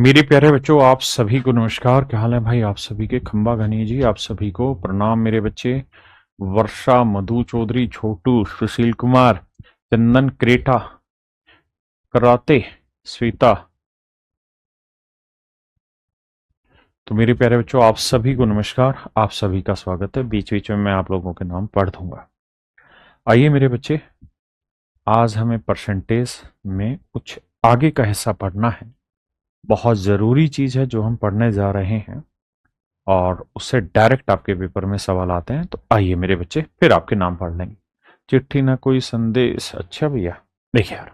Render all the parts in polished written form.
मेरे प्यारे बच्चों, आप सभी को नमस्कार। क्या हाल है भाई? आप सभी के खंबा घनी जी, आप सभी को प्रणाम मेरे बच्चे। वर्षा, मधु चौधरी, छोटू, सुशील कुमार, चंदन, क्रेटा, कराते, श्वेता। तो मेरे प्यारे बच्चों, आप सभी को नमस्कार, आप सभी का स्वागत है। बीच बीच में मैं आप लोगों के नाम पढ़ दूंगा। आइए मेरे बच्चे, आज हमें परसेंटेज में कुछ आगे का हिस्सा पढ़ना है। बहुत ज़रूरी चीज़ है जो हम पढ़ने जा रहे हैं, और उससे डायरेक्ट आपके पेपर में सवाल आते हैं। तो आइए मेरे बच्चे, फिर आपके नाम पढ़ लेंगे। चिट्ठी ना कोई संदेश। अच्छा भैया, देखिए यार,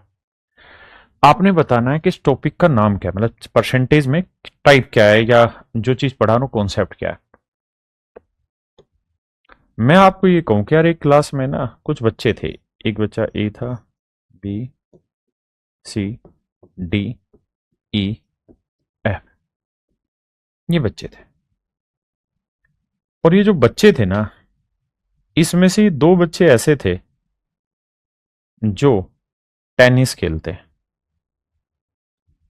आपने बताना है कि इस टॉपिक का नाम क्या है, मतलब परसेंटेज में टाइप क्या है, या जो चीज पढ़ा रहा हूं कॉन्सेप्ट क्या है। मैं आपको ये कहूं कि यार, एक क्लास में ना कुछ बच्चे थे। एक बच्चा ए था, बी, सी, डी, ई, एफ, ये बच्चे थे। और ये जो बच्चे थे ना, इसमें से दो बच्चे ऐसे थे जो टेनिस खेलते हैं।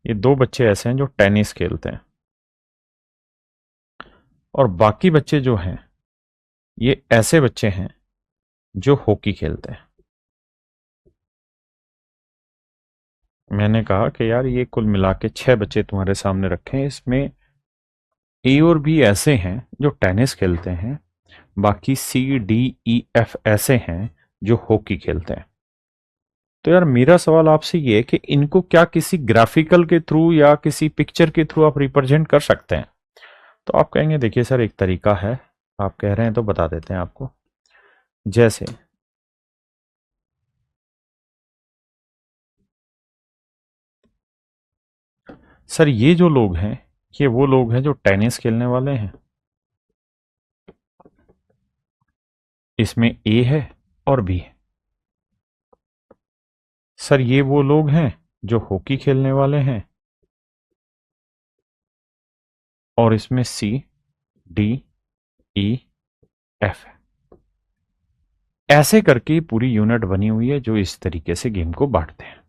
ये दो बच्चे ऐसे हैं जो टेनिस खेलते हैं, और बाकी बच्चे जो हैं, ये ऐसे बच्चे हैं जो हॉकी खेलते हैं। मैंने कहा कि यार, ये कुल मिला के 6 बच्चे तुम्हारे सामने रखे हैं। इसमें ए और बी ऐसे हैं जो टेनिस खेलते हैं, बाकी सी, डी, ई, एफ ऐसे हैं जो हॉकी खेलते हैं। तो यार, मेरा सवाल आपसे ये है कि इनको क्या किसी ग्राफिकल के थ्रू या किसी पिक्चर के थ्रू आप रिप्रेजेंट कर सकते हैं? तो आप कहेंगे देखिए सर, एक तरीका है। आप कह रहे हैं तो बता देते हैं आपको। जैसे सर, ये जो लोग हैं, ये वो लोग हैं जो टेनिस खेलने वाले हैं। इसमें ए है और बी है। सर, ये वो लोग हैं जो हॉकी खेलने वाले हैं, और इसमें सी, डी, ई, एफ है। ऐसे करके पूरी यूनिट बनी हुई है जो इस तरीके से गेम को बांटते हैं।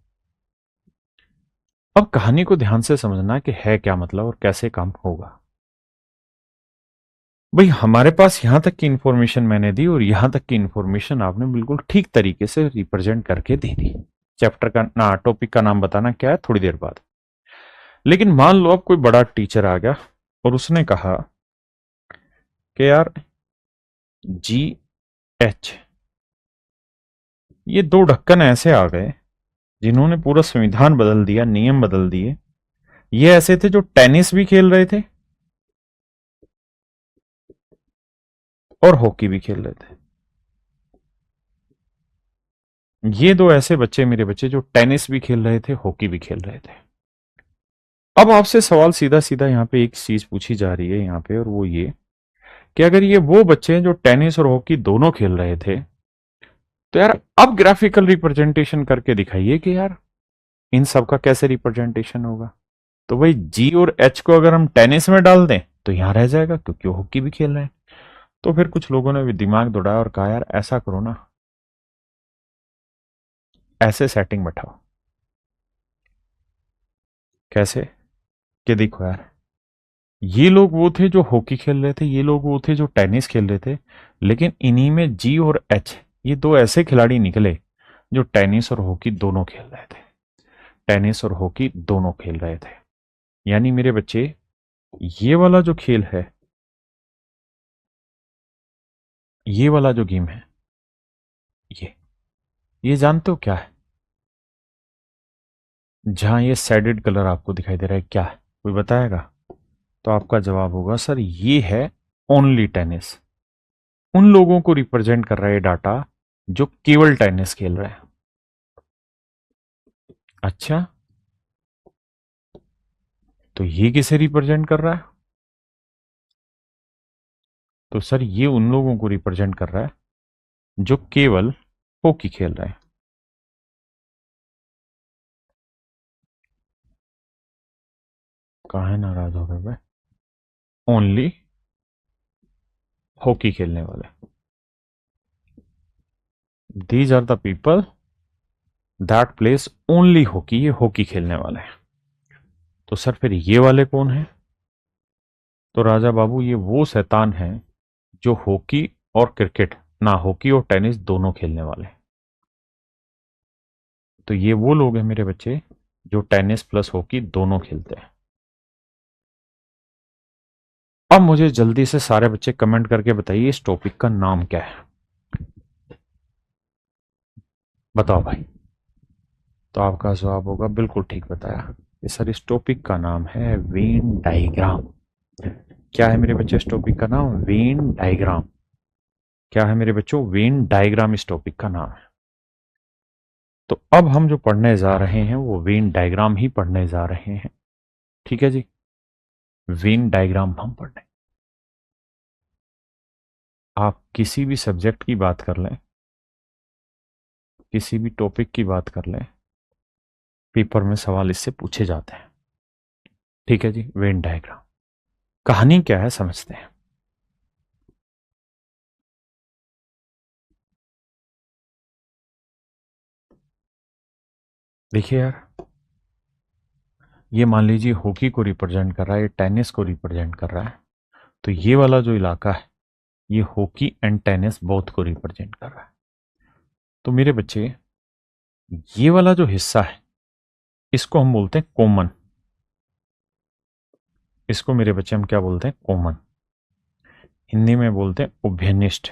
अब कहानी को ध्यान से समझना कि है क्या मतलब और कैसे काम होगा। भाई, हमारे पास यहां तक की इंफॉर्मेशन मैंने दी, और यहां तक की इंफॉर्मेशन आपने बिल्कुल ठीक तरीके से रिप्रेजेंट करके दे दी। चैप्टर का ना, टॉपिक का नाम बताना क्या है थोड़ी देर बाद। लेकिन मान लो अब कोई बड़ा टीचर आ गया और उसने कहा कि यार, जी, एच, ये दो ढक्कन ऐसे आ गए जिन्होंने पूरा संविधान बदल दिया, नियम बदल दिए। ये ऐसे थे जो टेनिस भी खेल रहे थे और हॉकी भी खेल रहे थे। ये दो ऐसे बच्चे, मेरे बच्चे, जो टेनिस भी खेल रहे थे, हॉकी भी खेल रहे थे। अब आपसे सवाल सीधा सीधा यहाँ पे एक चीज पूछी जा रही है यहाँ पे, और वो ये कि अगर ये वो बच्चे हैं जो टेनिस और हॉकी दोनों खेल रहे थे, तो यार अब ग्राफिकल रिप्रेजेंटेशन करके दिखाइए कि यार, इन सब का कैसे रिप्रेजेंटेशन होगा। तो भाई, जी और एच को अगर हम टेनिस में डाल दें तो यहां रह जाएगा, क्योंकि वो हॉकी भी खेल रहे हैं। तो फिर कुछ लोगों ने भी दिमाग दौड़ाया और कहा यार, ऐसा करो ना, ऐसे सेटिंग बैठाओ। कैसे? कि देखो यार, ये लोग वो थे जो हॉकी खेल रहे थे, ये लोग वो थे जो टेनिस खेल रहे थे, लेकिन इन्हीं में जी और एच, ये दो ऐसे खिलाड़ी निकले जो टेनिस और हॉकी दोनों खेल रहे थे। टेनिस और हॉकी दोनों खेल रहे थे। यानी मेरे बच्चे, ये वाला जो खेल है, ये वाला जो गेम है, ये जानते हो क्या है? जहां ये शेडेड कलर आपको दिखाई दे रहा है, क्या है? कोई बताएगा? तो आपका जवाब होगा सर, ये है ओनली टेनिस। उन लोगों को रिप्रेजेंट कर रहा है डाटा जो केवल टेनिस खेल रहे हैं। अच्छा, तो ये किसे रिप्रेजेंट कर रहा है? तो सर, ये उन लोगों को रिप्रेजेंट कर रहा है जो केवल हॉकी खेल रहे हैं। काहे नाराज हो गए भाई? ओनली हॉकी खेलने वाले, these are the people that place only hockey. ये हॉकी खेलने वाले हैं। तो सर फिर ये वाले कौन हैं? तो राजा बाबू ये वो शैतान हैं जो हॉकी और क्रिकेट, ना हॉकी और टेनिस दोनों खेलने वाले हैं। तो ये वो लोग हैं मेरे बच्चे जो टेनिस प्लस हॉकी दोनों खेलते हैं। अब मुझे जल्दी से सारे बच्चे कमेंट करके बताइए इस टॉपिक का नाम क्या है। बताओ भाई। तो आपका जवाब होगा बिल्कुल ठीक बताया कि सर इस टॉपिक का नाम है वेन डायग्राम। क्या है मेरे बच्चे इस टॉपिक का नाम? Venn diagram. क्या है मेरे बच्चों? वेन डायग्राम इस टॉपिक का नाम है। तो अब हम जो पढ़ने जा रहे हैं वो वेन डायग्राम ही पढ़ने जा रहे हैं। ठीक है जी, वेन डायग्राम हम पढ़ने। आप किसी भी सब्जेक्ट की बात कर लें, किसी भी टॉपिक की बात कर लें, पेपर में सवाल इससे पूछे जाते हैं। ठीक है जी, वेन डायग्राम। कहानी क्या है समझते हैं। देखिए यार, ये मान लीजिए हॉकी को रिप्रेजेंट कर रहा है, ये टेनिस को रिप्रेजेंट कर रहा है। तो ये वाला जो इलाका है ये हॉकी एंड टेनिस बोथ को रिप्रेजेंट कर रहा है। तो मेरे बच्चे ये वाला जो हिस्सा है इसको हम बोलते हैं कॉमन। इसको मेरे बच्चे हम क्या बोलते हैं? कॉमन। हिंदी में बोलते हैं उभयनिष्ठ।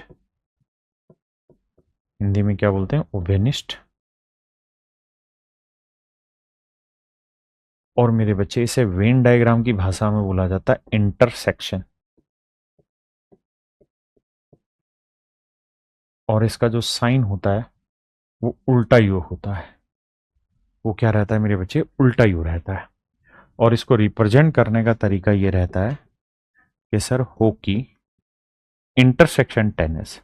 हिंदी में क्या बोलते हैं? उभयनिष्ठ। और मेरे बच्चे इसे वेन डायग्राम की भाषा में बोला जाता है इंटरसेक्शन। और इसका जो साइन होता है वो उल्टा यू होता है। वो क्या रहता है मेरे बच्चे? उल्टा यू रहता है। और इसको रिप्रेजेंट करने का तरीका ये रहता है कि सर हॉकी इंटरसेक्शन टेनिस।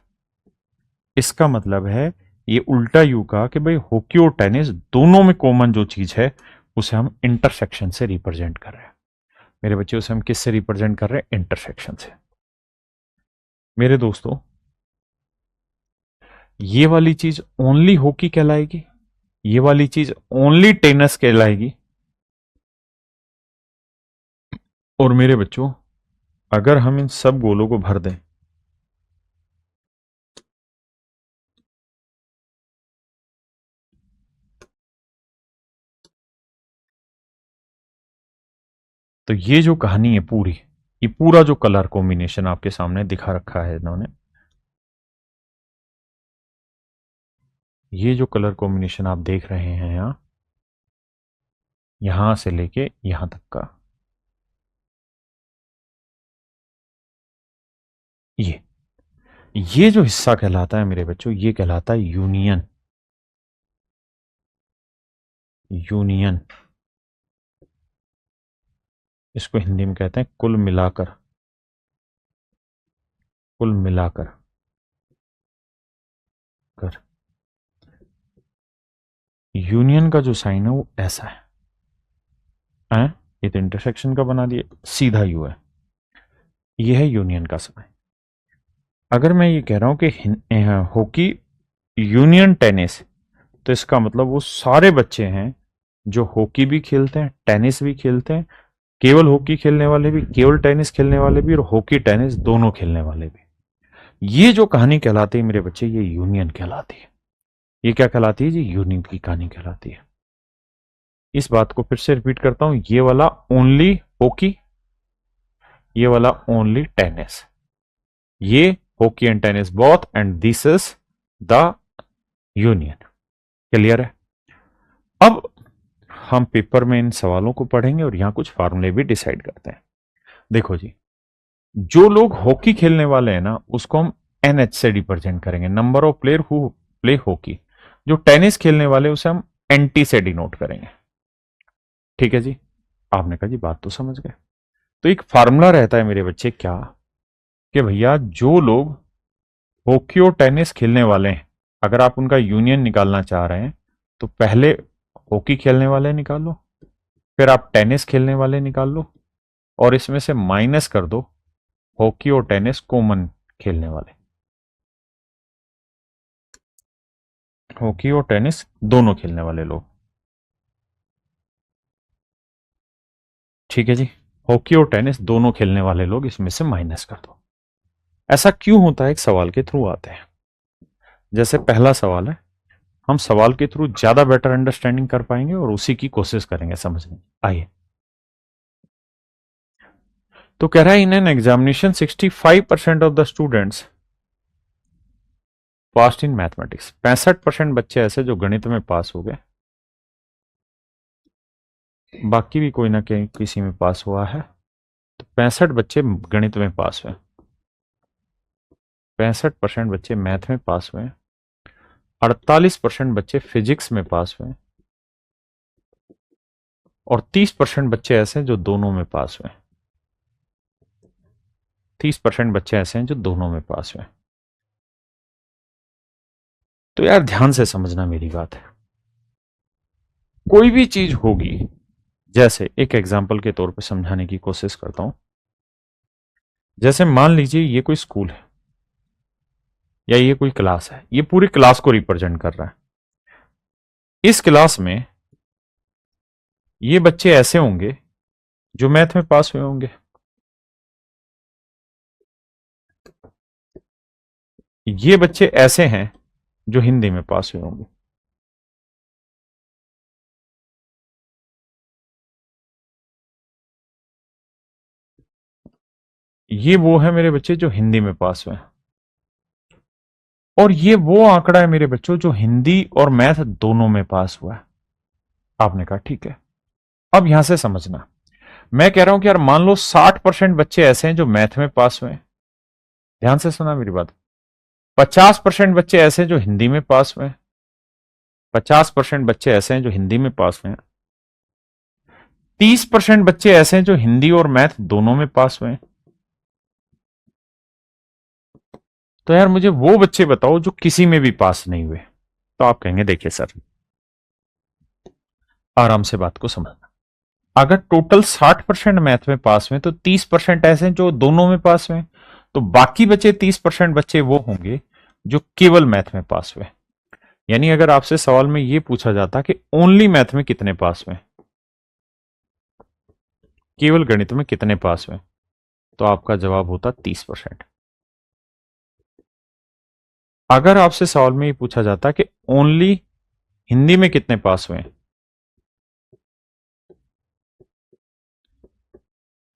इसका मतलब है ये उल्टा यू का कि भाई हॉकी और टेनिस दोनों में कॉमन जो चीज है उसे हम इंटरसेक्शन से रिप्रेजेंट कर रहे हैं। मेरे बच्चे उसे हम किससे रिप्रेजेंट कर रहे हैं? इंटरसेक्शन से। मेरे दोस्तों, ये वाली चीज ओनली हॉकी कहलाएगी, ये वाली चीज ओनली टेनिस कहलाएगी। और मेरे बच्चों अगर हम इन सब गोलों को भर दें तो ये जो कहानी है पूरी, ये पूरा जो कलर कॉम्बिनेशन आपके सामने दिखा रखा है इन्होंने, ये जो कलर कॉम्बिनेशन आप देख रहे हैं यहां से लेके यहां तक का, ये ये जो हिस्सा कहलाता है मेरे बच्चों ये कहलाता है यूनियन। यूनियन इसको हिंदी में कहते हैं कुल मिलाकर। कुल मिलाकर कर। यूनियन का जो साइन है वो ऐसा है? ये तो इंटरसेक्शन का बना दिए, सीधा यू है। ये है यूनियन का साइन। अगर मैं ये कह रहा हूं कि हॉकी यूनियन टेनिस, तो इसका मतलब वो सारे बच्चे हैं जो हॉकी भी खेलते हैं टेनिस भी खेलते हैं, केवल हॉकी खेलने वाले भी, केवल टेनिस खेलने वाले भी, और हॉकी टेनिस दोनों खेलने वाले भी। ये जो कहानी कहलाती है मेरे बच्चे ये यूनियन कहलाती है। ये क्या कहलाती है जी? यूनियन की कहानी कहलाती है। इस बात को फिर से रिपीट करता हूं, ये वाला ओनली हॉकी, ये वाला ओनली टेनिस। ये hockey and tennis both and this is the union. Clear है? अब हम पेपर में इन सवालों को पढ़ेंगे और यहां कुछ फार्मूले भी डिसाइड करते हैं। देखो जी, जो लोग हॉकी खेलने वाले हैं ना उसको हम एनएच से रिप्रेजेंट करेंगे, number of player who play hockey. जो टेनिस खेलने वाले उसे हम एनटी से डिनोट करेंगे। ठीक है जी, आपने कहा जी बात तो समझ गए। तो एक फार्मूला रहता है मेरे बच्चे क्या, कि भैया जो लोग हॉकी और टेनिस खेलने वाले हैं अगर आप उनका यूनियन निकालना चाह रहे हैं तो पहले हॉकी खेलने वाले निकाल लो, फिर आप टेनिस खेलने वाले निकाल लो, और इसमें से माइनस कर दो हॉकी और टेनिस कॉमन खेलने वाले। हॉकी और टेनिस दोनों खेलने वाले लोग। ठीक है जी, हॉकी और टेनिस दोनों खेलने वाले लोग इसमें से माइनस कर दो। ऐसा क्यों होता है, एक सवाल के थ्रू आते हैं। जैसे पहला सवाल है, हम सवाल के थ्रू ज्यादा बेटर अंडरस्टैंडिंग कर पाएंगे और उसी की कोशिश करेंगे समझने की। आइए, तो कह रहा है in an examination 65% of the students pass in mathematics. 65% बच्चे ऐसे जो गणित में पास हो गए, बाकी भी कोई ना कहीं किसी में पास हुआ है, तो 65 बच्चे गणित में पास हुए, 65% बच्चे मैथ में पास हुए, 48% बच्चे फिजिक्स में पास हुए और 30% बच्चे ऐसे हैं जो दोनों में पास हुए। 30% बच्चे ऐसे हैं जो दोनों में पास हुए। तो यार ध्यान से समझना मेरी बात है, कोई भी चीज होगी, जैसे एक एग्जाम्पल के तौर पे समझाने की कोशिश करता हूं। जैसे मान लीजिए ये कोई स्कूल है या ये कोई क्लास है, ये पूरी क्लास को रिप्रेजेंट कर रहा है। इस क्लास में ये बच्चे ऐसे होंगे जो मैथ में पास हुए होंगे, ये बच्चे ऐसे हैं जो हिंदी में पास हुए होंगे, ये वो है मेरे बच्चे जो हिंदी में पास हुए हैं, और ये वो आंकड़ा है मेरे बच्चों जो हिंदी और मैथ दोनों में पास हुआ है। आपने कहा ठीक है। अब यहां से समझना, मैं कह रहा हूं कि यार मान लो 60% बच्चे ऐसे हैं जो मैथ में पास हुए हैं, ध्यान से सुना मेरी बात। 50% बच्चे ऐसे हैं जो हिंदी में पास हुए हैं, 50% बच्चे ऐसे हैं जो हिंदी में पास हुए हैं, 30% बच्चे ऐसे हैं जो हिंदी और मैथ दोनों में पास हुए हैं। तो यार मुझे वो बच्चे बताओ जो किसी में भी पास नहीं हुए। तो आप कहेंगे देखिए सर, आराम से बात को समझना, अगर टोटल 60% मैथ में पास हुए तो 30% ऐसे हैं जो दोनों में पास हुए, तो बाकी बचे 30% बच्चे वो होंगे जो केवल मैथ में पास हुए। यानी अगर आपसे सवाल में ये पूछा जाता कि ओनली मैथ में कितने पास हुए, केवल गणित में कितने पास हुए, तो आपका जवाब होता 30%। अगर आपसे सवाल में ये पूछा जाता कि ओनली हिंदी में कितने पास हुए,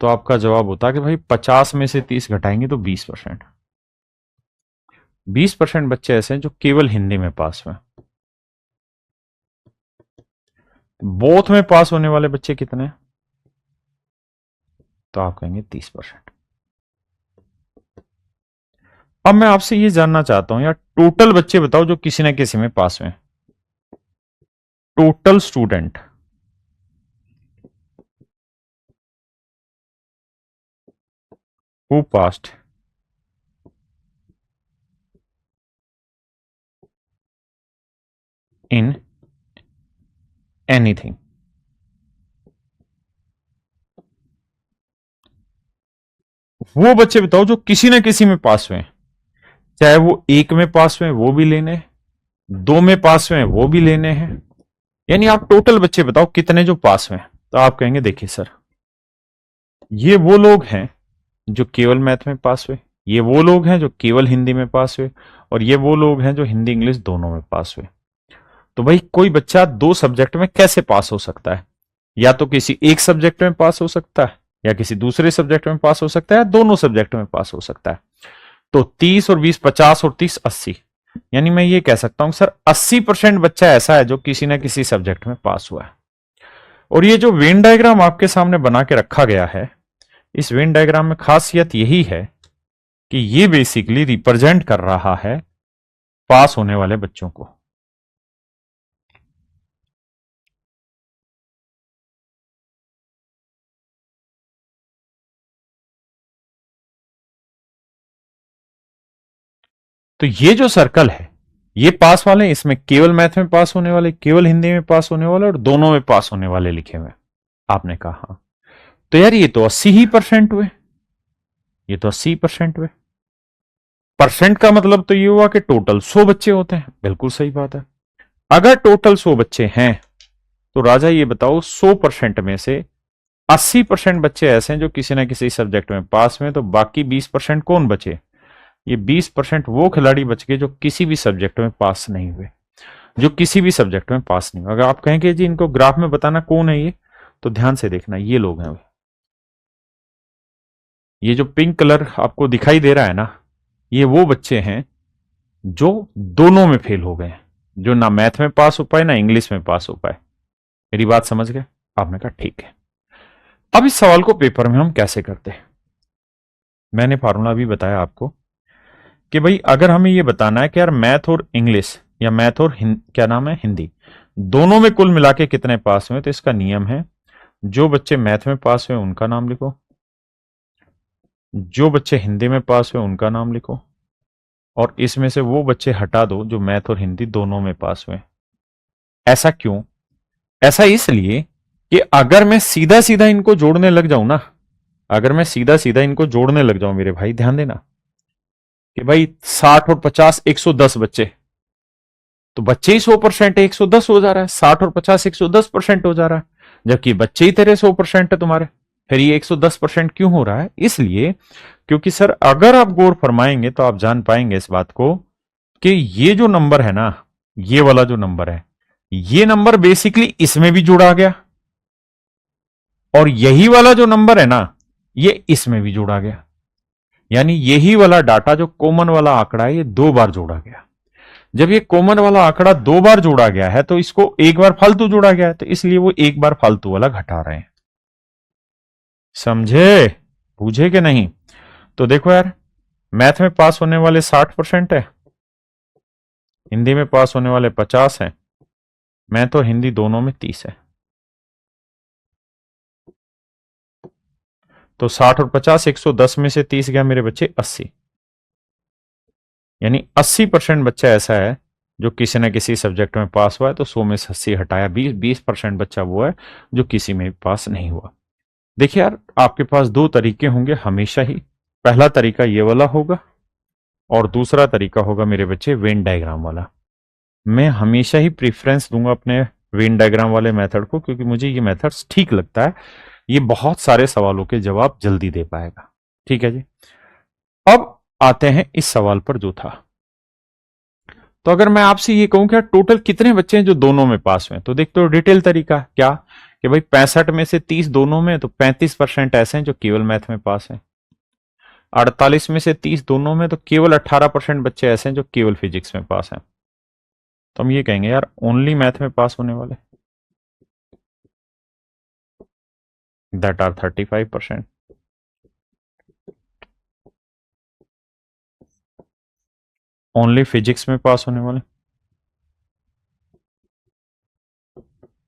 तो आपका जवाब होता कि भाई 50 में से 30 घटाएंगे तो 20%। 20% बच्चे ऐसे हैं जो केवल हिंदी में पास हुए। बोथ में पास होने वाले बच्चे कितने हैं, तो आप कहेंगे 30%। अब मैं आपसे ये जानना चाहता हूं यार, टोटल बच्चे बताओ जो किसी ना किसी में पास हुए, total student who passed in anything. वो बच्चे बताओ जो किसी ना किसी में पास हुए, चाहे वो एक में पास हुए वो भी लेने, दो में पास हुए वो भी लेने हैं। यानी आप टोटल बच्चे बताओ कितने जो पास हुए। तो आप कहेंगे देखिए सर, ये वो लोग हैं जो केवल मैथ में पास हुए, ये वो लोग हैं जो केवल हिंदी में पास हुए, और ये वो लोग हैं जो हिंदी इंग्लिश दोनों में पास हुए। तो भाई कोई बच्चा दो सब्जेक्ट में कैसे पास हो सकता है, या तो किसी एक सब्जेक्ट में पास हो सकता है, या किसी दूसरे सब्जेक्ट में पास हो सकता है, या दोनों सब्जेक्ट में पास हो सकता है। तो 30 और 20 50 और 30 80, यानी मैं ये कह सकता हूं सर 80% बच्चा ऐसा है जो किसी ना किसी सब्जेक्ट में पास हुआ है। और ये जो वेन डायग्राम आपके सामने बना के रखा गया है, इस वेन डायग्राम में खासियत यही है कि ये बेसिकली रिप्रेजेंट कर रहा है पास होने वाले बच्चों को। तो ये जो सर्कल है, ये पास वाले, इसमें केवल मैथ में पास होने वाले, केवल हिंदी में पास होने वाले और दोनों में पास होने वाले लिखे हुए। आपने कहा हाँ, तो यार ये तो 80 ही परसेंट हुए, ये तो 80% हुए। परसेंट का मतलब तो ये हुआ कि टोटल 100 बच्चे होते हैं, बिल्कुल सही बात है। अगर टोटल 100 बच्चे हैं तो राजा ये बताओ 100% में से 80% बच्चे ऐसे हैं जो किसी ना किसी सब्जेक्ट में पास हुए, तो बाकी 20% कौन बचे? ये 20% वो खिलाड़ी बच गए जो किसी भी सब्जेक्ट में पास नहीं हुए, जो किसी भी सब्जेक्ट में पास नहीं हुए। अगर आप कहें कि जी इनको ग्राफ में बताना कौन है ये, तो ध्यान से देखना, ये लोग हैं। ये जो पिंक कलर आपको दिखाई दे रहा है ना, ये वो बच्चे हैं जो दोनों में फेल हो गए हैं, जो ना मैथ में पास हो पाए ना इंग्लिश में पास हो पाए। मेरी बात समझ गए? आपने कहा ठीक है। अब इस सवाल को पेपर में हम कैसे करते हैं? मैंने फार्मूला भी बताया आपको कि भाई अगर हमें ये बताना है कि यार मैथ और इंग्लिश या मैथ और क्या नाम है, हिंदी, दोनों में कुल मिला के कितने पास हुए, तो इसका नियम है जो बच्चे मैथ में पास हुए उनका नाम लिखो, जो बच्चे हिंदी में पास हुए उनका नाम लिखो, और इसमें से वो बच्चे हटा दो जो मैथ और हिंदी दोनों में पास हुए। ऐसा क्यों? ऐसा इसलिए कि अगर मैं सीधा सीधा इनको जोड़ने लग जाऊं ना, अगर मैं सीधा सीधा इनको जोड़ने लग जाऊं मेरे भाई, ध्यान देना कि भाई 60 और 50 110 बच्चे, तो बच्चे ही 100% है, 110 हो जा रहा है। 60 और 50 110% हो जा रहा है, जबकि बच्चे ही तेरे 100% है तुम्हारे। फिर ये 110% क्यों हो रहा है? इसलिए क्योंकि सर अगर आप गौर फरमाएंगे तो आप जान पाएंगे इस बात को कि ये जो नंबर है ना, ये वाला जो नंबर है, ये नंबर बेसिकली इसमें भी जुड़ा गया, और यही वाला जो नंबर है ना, ये इसमें भी जोड़ा गया। यानी यही वाला डाटा जो कॉमन वाला आंकड़ा है, ये 2 बार जोड़ा गया। जब ये कॉमन वाला आंकड़ा 2 बार जोड़ा गया है तो इसको एक बार फालतू जोड़ा गया है, तो इसलिए वो एक बार फालतू वाला घटा रहे हैं। समझे? पूछे कि नहीं? तो देखो यार, मैथ में पास होने वाले 60% है, हिंदी में पास होने वाले 50 हैं, मैथ और हिंदी दोनों में 30 है। तो 60 और 50, 110 में से 30 गया मेरे बच्चे 80। यानी 80% बच्चा ऐसा है जो किसी न किसी सब्जेक्ट में पास हुआ है, तो 100 में से 80 हटाया, 20% बच्चा वो है जो किसी में पास नहीं हुआ। देखिए यार, आपके पास 2 तरीके होंगे हमेशा ही। पहला तरीका ये वाला होगा, और दूसरा तरीका होगा मेरे बच्चे वेन डायग्राम वाला। मैं हमेशा ही प्रीफरेंस दूंगा अपने वेन डायग्राम वाले मेथड को, क्योंकि मुझे ये मेथड ठीक लगता है। ये बहुत सारे सवालों के जवाब जल्दी दे पाएगा। ठीक है जी। अब आते हैं इस सवाल पर जो था। तो अगर मैं आपसे ये कहूं कि टोटल कितने बच्चे हैं जो दोनों में पास हुए, तो देखते हो डिटेल तरीका क्या कि भाई 65 में से 30 दोनों में, तो 35% ऐसे हैं जो केवल मैथ में पास हैं। 48 में से 30 दोनों में, तो केवल 18% बच्चे ऐसे हैं जो केवल फिजिक्स में पास हैं। तो हम ये कहेंगे यार ओनली मैथ में पास होने वाले, दैट आर 35%। ओनली फिजिक्स में पास होने वाले,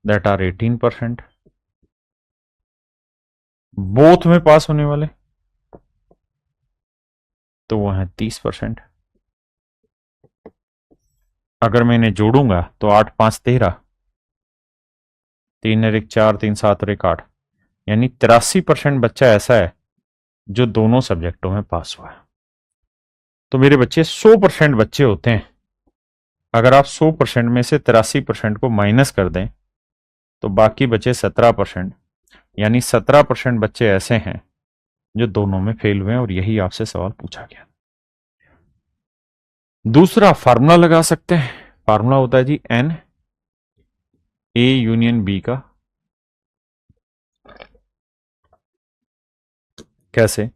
दैट आर 18%। बोथ में पास होने वाले, तो वो है 30%। अगर मैं इन्हें जोड़ूंगा तो 8 5 13, 3 और 1 4, 3 7 और 1 8, यानी 83% बच्चा ऐसा है जो दोनों सब्जेक्टों में पास हुआ है। तो मेरे बच्चे 100% बच्चे होते हैं, अगर आप 100% में से 83% को माइनस कर दें तो बाकी बचे 17%, यानी 17% बच्चे ऐसे हैं जो दोनों में फेल हुए हैं, और यही आपसे सवाल पूछा गया। दूसरा फार्मूला लगा सकते हैं। फार्मूला होता है G N A union B का। कैसे?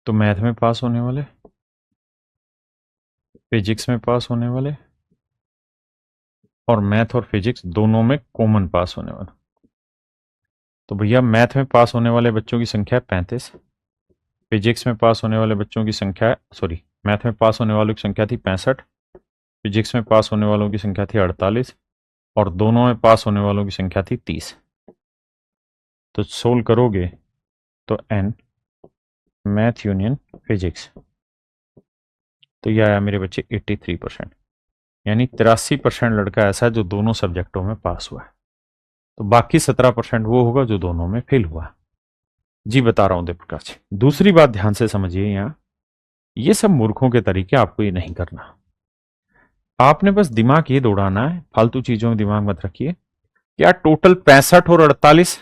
तो मैथ में पास होने वाले, फिजिक्स में पास होने वाले, और मैथ और फिजिक्स दोनों में कॉमन पास होने वाला। तो भैया मैथ में पास होने वाले बच्चों की संख्या है 35, फिजिक्स में पास होने वाले बच्चों की संख्या, सॉरी, मैथ में पास होने वालों की संख्या थी 65, फिजिक्स में पास होने वालों की संख्या थी 48, और दोनों में पास होने वालों की संख्या थी 30। तो सोल्व करोगे तो एन मैथ यूनियन फिजिक्स, तो यह आया मेरे बच्चे 83%। यानी 83% लड़का ऐसा है जो दोनों सब्जेक्टों में पास हुआ है। तो बाकी 17% वो होगा जो दोनों में फेल हुआ। जी बता रहा हूं देवप्रकाश जी। दूसरी बात ध्यान से समझिए, यहां ये सब मूर्खों के तरीके, आपको ये नहीं करना। आपने बस दिमाग ये दौड़ाना है, फालतू चीजों में दिमाग मत रखिए। क्या टोटल 65 और 48,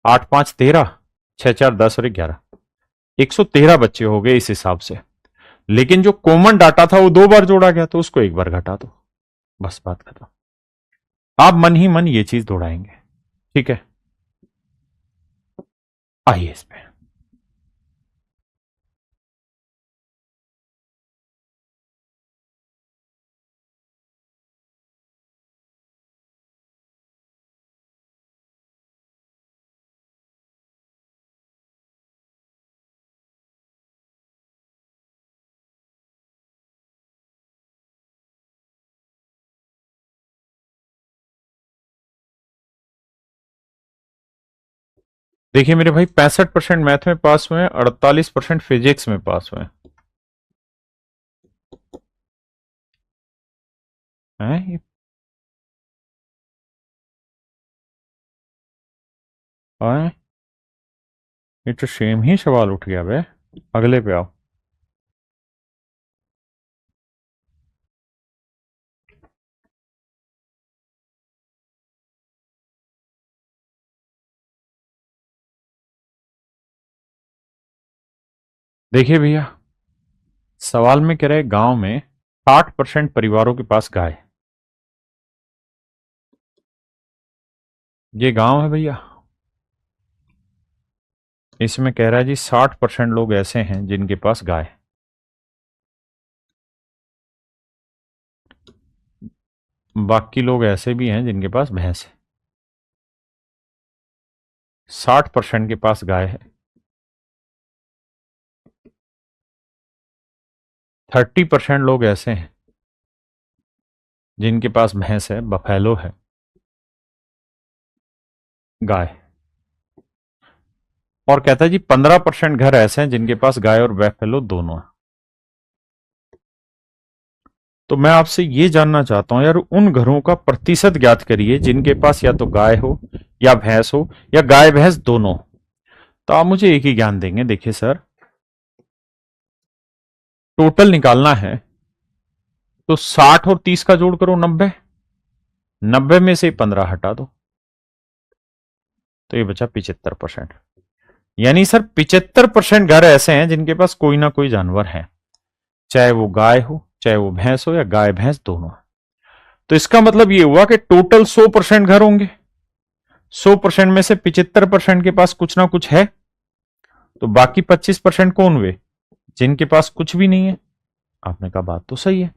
8 5 13, 6 4 10 और 11, 113 बच्चे हो गए इस हिसाब से। लेकिन जो कॉमन डाटा था वो 2 बार जोड़ा गया, तो उसको 1 बार घटा दो, बस बात खत्म। आप मन ही मन ये चीज दौड़ाएंगे, ठीक है। आइए इस पे। देखिए मेरे भाई, 65% मैथ में पास हुए हैं, 48% फिजिक्स में पास हुए हैं। हैं? ये तो सेम ही सवाल उठ गया बे। अगले पे आओ। देखिए भैया, सवाल में कह रहे गांव में 60% परिवारों के पास गाय है। ये गांव है भैया। इसमें कह रहा है जी 60% लोग ऐसे हैं जिनके पास गाय है। बाकी लोग ऐसे भी हैं जिनके पास भैंस है। 60% के पास गाय है, 30% लोग ऐसे हैं जिनके पास भैंस है, बफैलो है, गाय। और कहता है जी 15% घर ऐसे हैं जिनके पास गाय और बफैलो दोनों है। तो मैं आपसे ये जानना चाहता हूं यार, उन घरों का प्रतिशत ज्ञात करिए जिनके पास या तो गाय हो या भैंस हो, या गाय भैंस दोनों। तो आप मुझे एक ही ज्ञान देंगे। देखिए सर, टोटल निकालना है तो 60 और 30 का जोड़ करो, 90। 90 में से 15 हटा दो, तो ये बचा 75%। यानी सर 75% घर ऐसे हैं जिनके पास कोई ना कोई जानवर है, चाहे वो गाय हो, चाहे वो भैंस हो, या गाय भैंस दोनों है। तो इसका मतलब ये हुआ कि टोटल 100% घर होंगे। 100% में से 75% के पास कुछ ना कुछ है, तो बाकी 25% कौन हुए? जिनके पास कुछ भी नहीं है। आपने कहा बात तो सही है,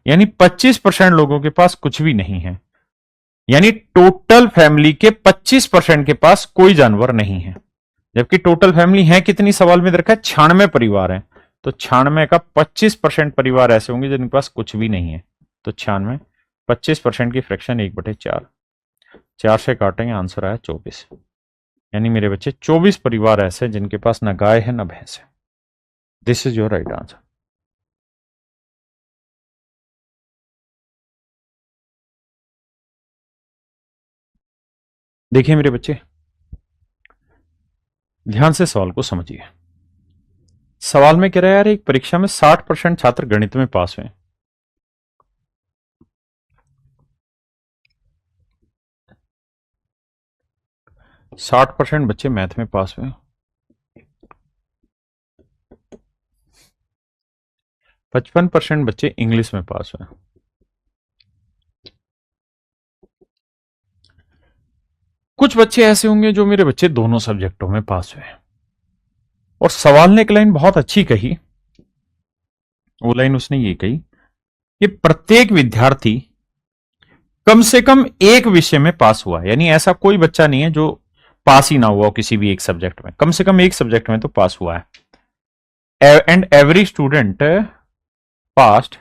यानी 25% लोगों के पास कुछ भी नहीं है, यानी टोटल फैमिली के 25% के पास कोई जानवर नहीं है। जबकि टोटल फैमिली है कितनी, सवाल में रखा है 96 परिवार है, तो 96 का 25% परिवार ऐसे होंगे जिनके पास कुछ भी नहीं है। तो 96, 25% की फ्रैक्शन 1/4, 4 से काटेंगे, आंसर आया 24। यानी मेरे बच्चे 24 परिवार ऐसे हैं जिनके पास ना गाय है ना भैंस है। This is your right answer. देखिए मेरे बच्चे, ध्यान से सवाल को समझिए। सवाल में कह रहा है यार, एक परीक्षा में 60% छात्र गणित में पास हुए, 60% बच्चे मैथ में पास हुए, 55% बच्चे इंग्लिश में पास हुए। कुछ बच्चे ऐसे होंगे जो मेरे बच्चे दोनों सब्जेक्टों में पास हुए। और सवाल ने एक लाइन बहुत अच्छी कही। वो लाइन उसने ये कही कि प्रत्येक विद्यार्थी कम से कम एक विषय में पास हुआ, यानी ऐसा कोई बच्चा नहीं है जो पास ही ना हुआ किसी भी एक सब्जेक्ट में, कम से कम एक सब्जेक्ट में तो पास हुआ है। And every student passed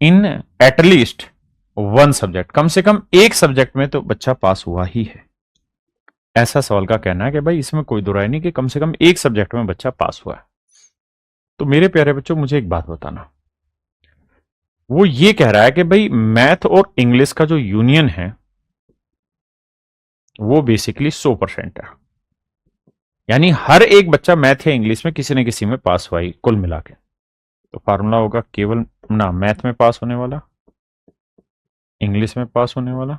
in at least one subject, कम से कम एक सब्जेक्ट में तो बच्चा पास हुआ ही है। ऐसा सवाल का कहना है कि भाई इसमें कोई दो राय नहीं कि कम से कम एक सब्जेक्ट में बच्चा पास हुआ है। तो मेरे प्यारे बच्चों, मुझे एक बात बताना। वो ये कह रहा है कि भाई मैथ और इंग्लिश का जो यूनियन है वो बेसिकली 100% है, यानी हर एक बच्चा मैथ या इंग्लिश में किसी न किसी में पास हुआ ही कुल मिला के। तो फार्मूला होगा केवल ना मैथ में पास होने वाला, इंग्लिश में पास होने वाला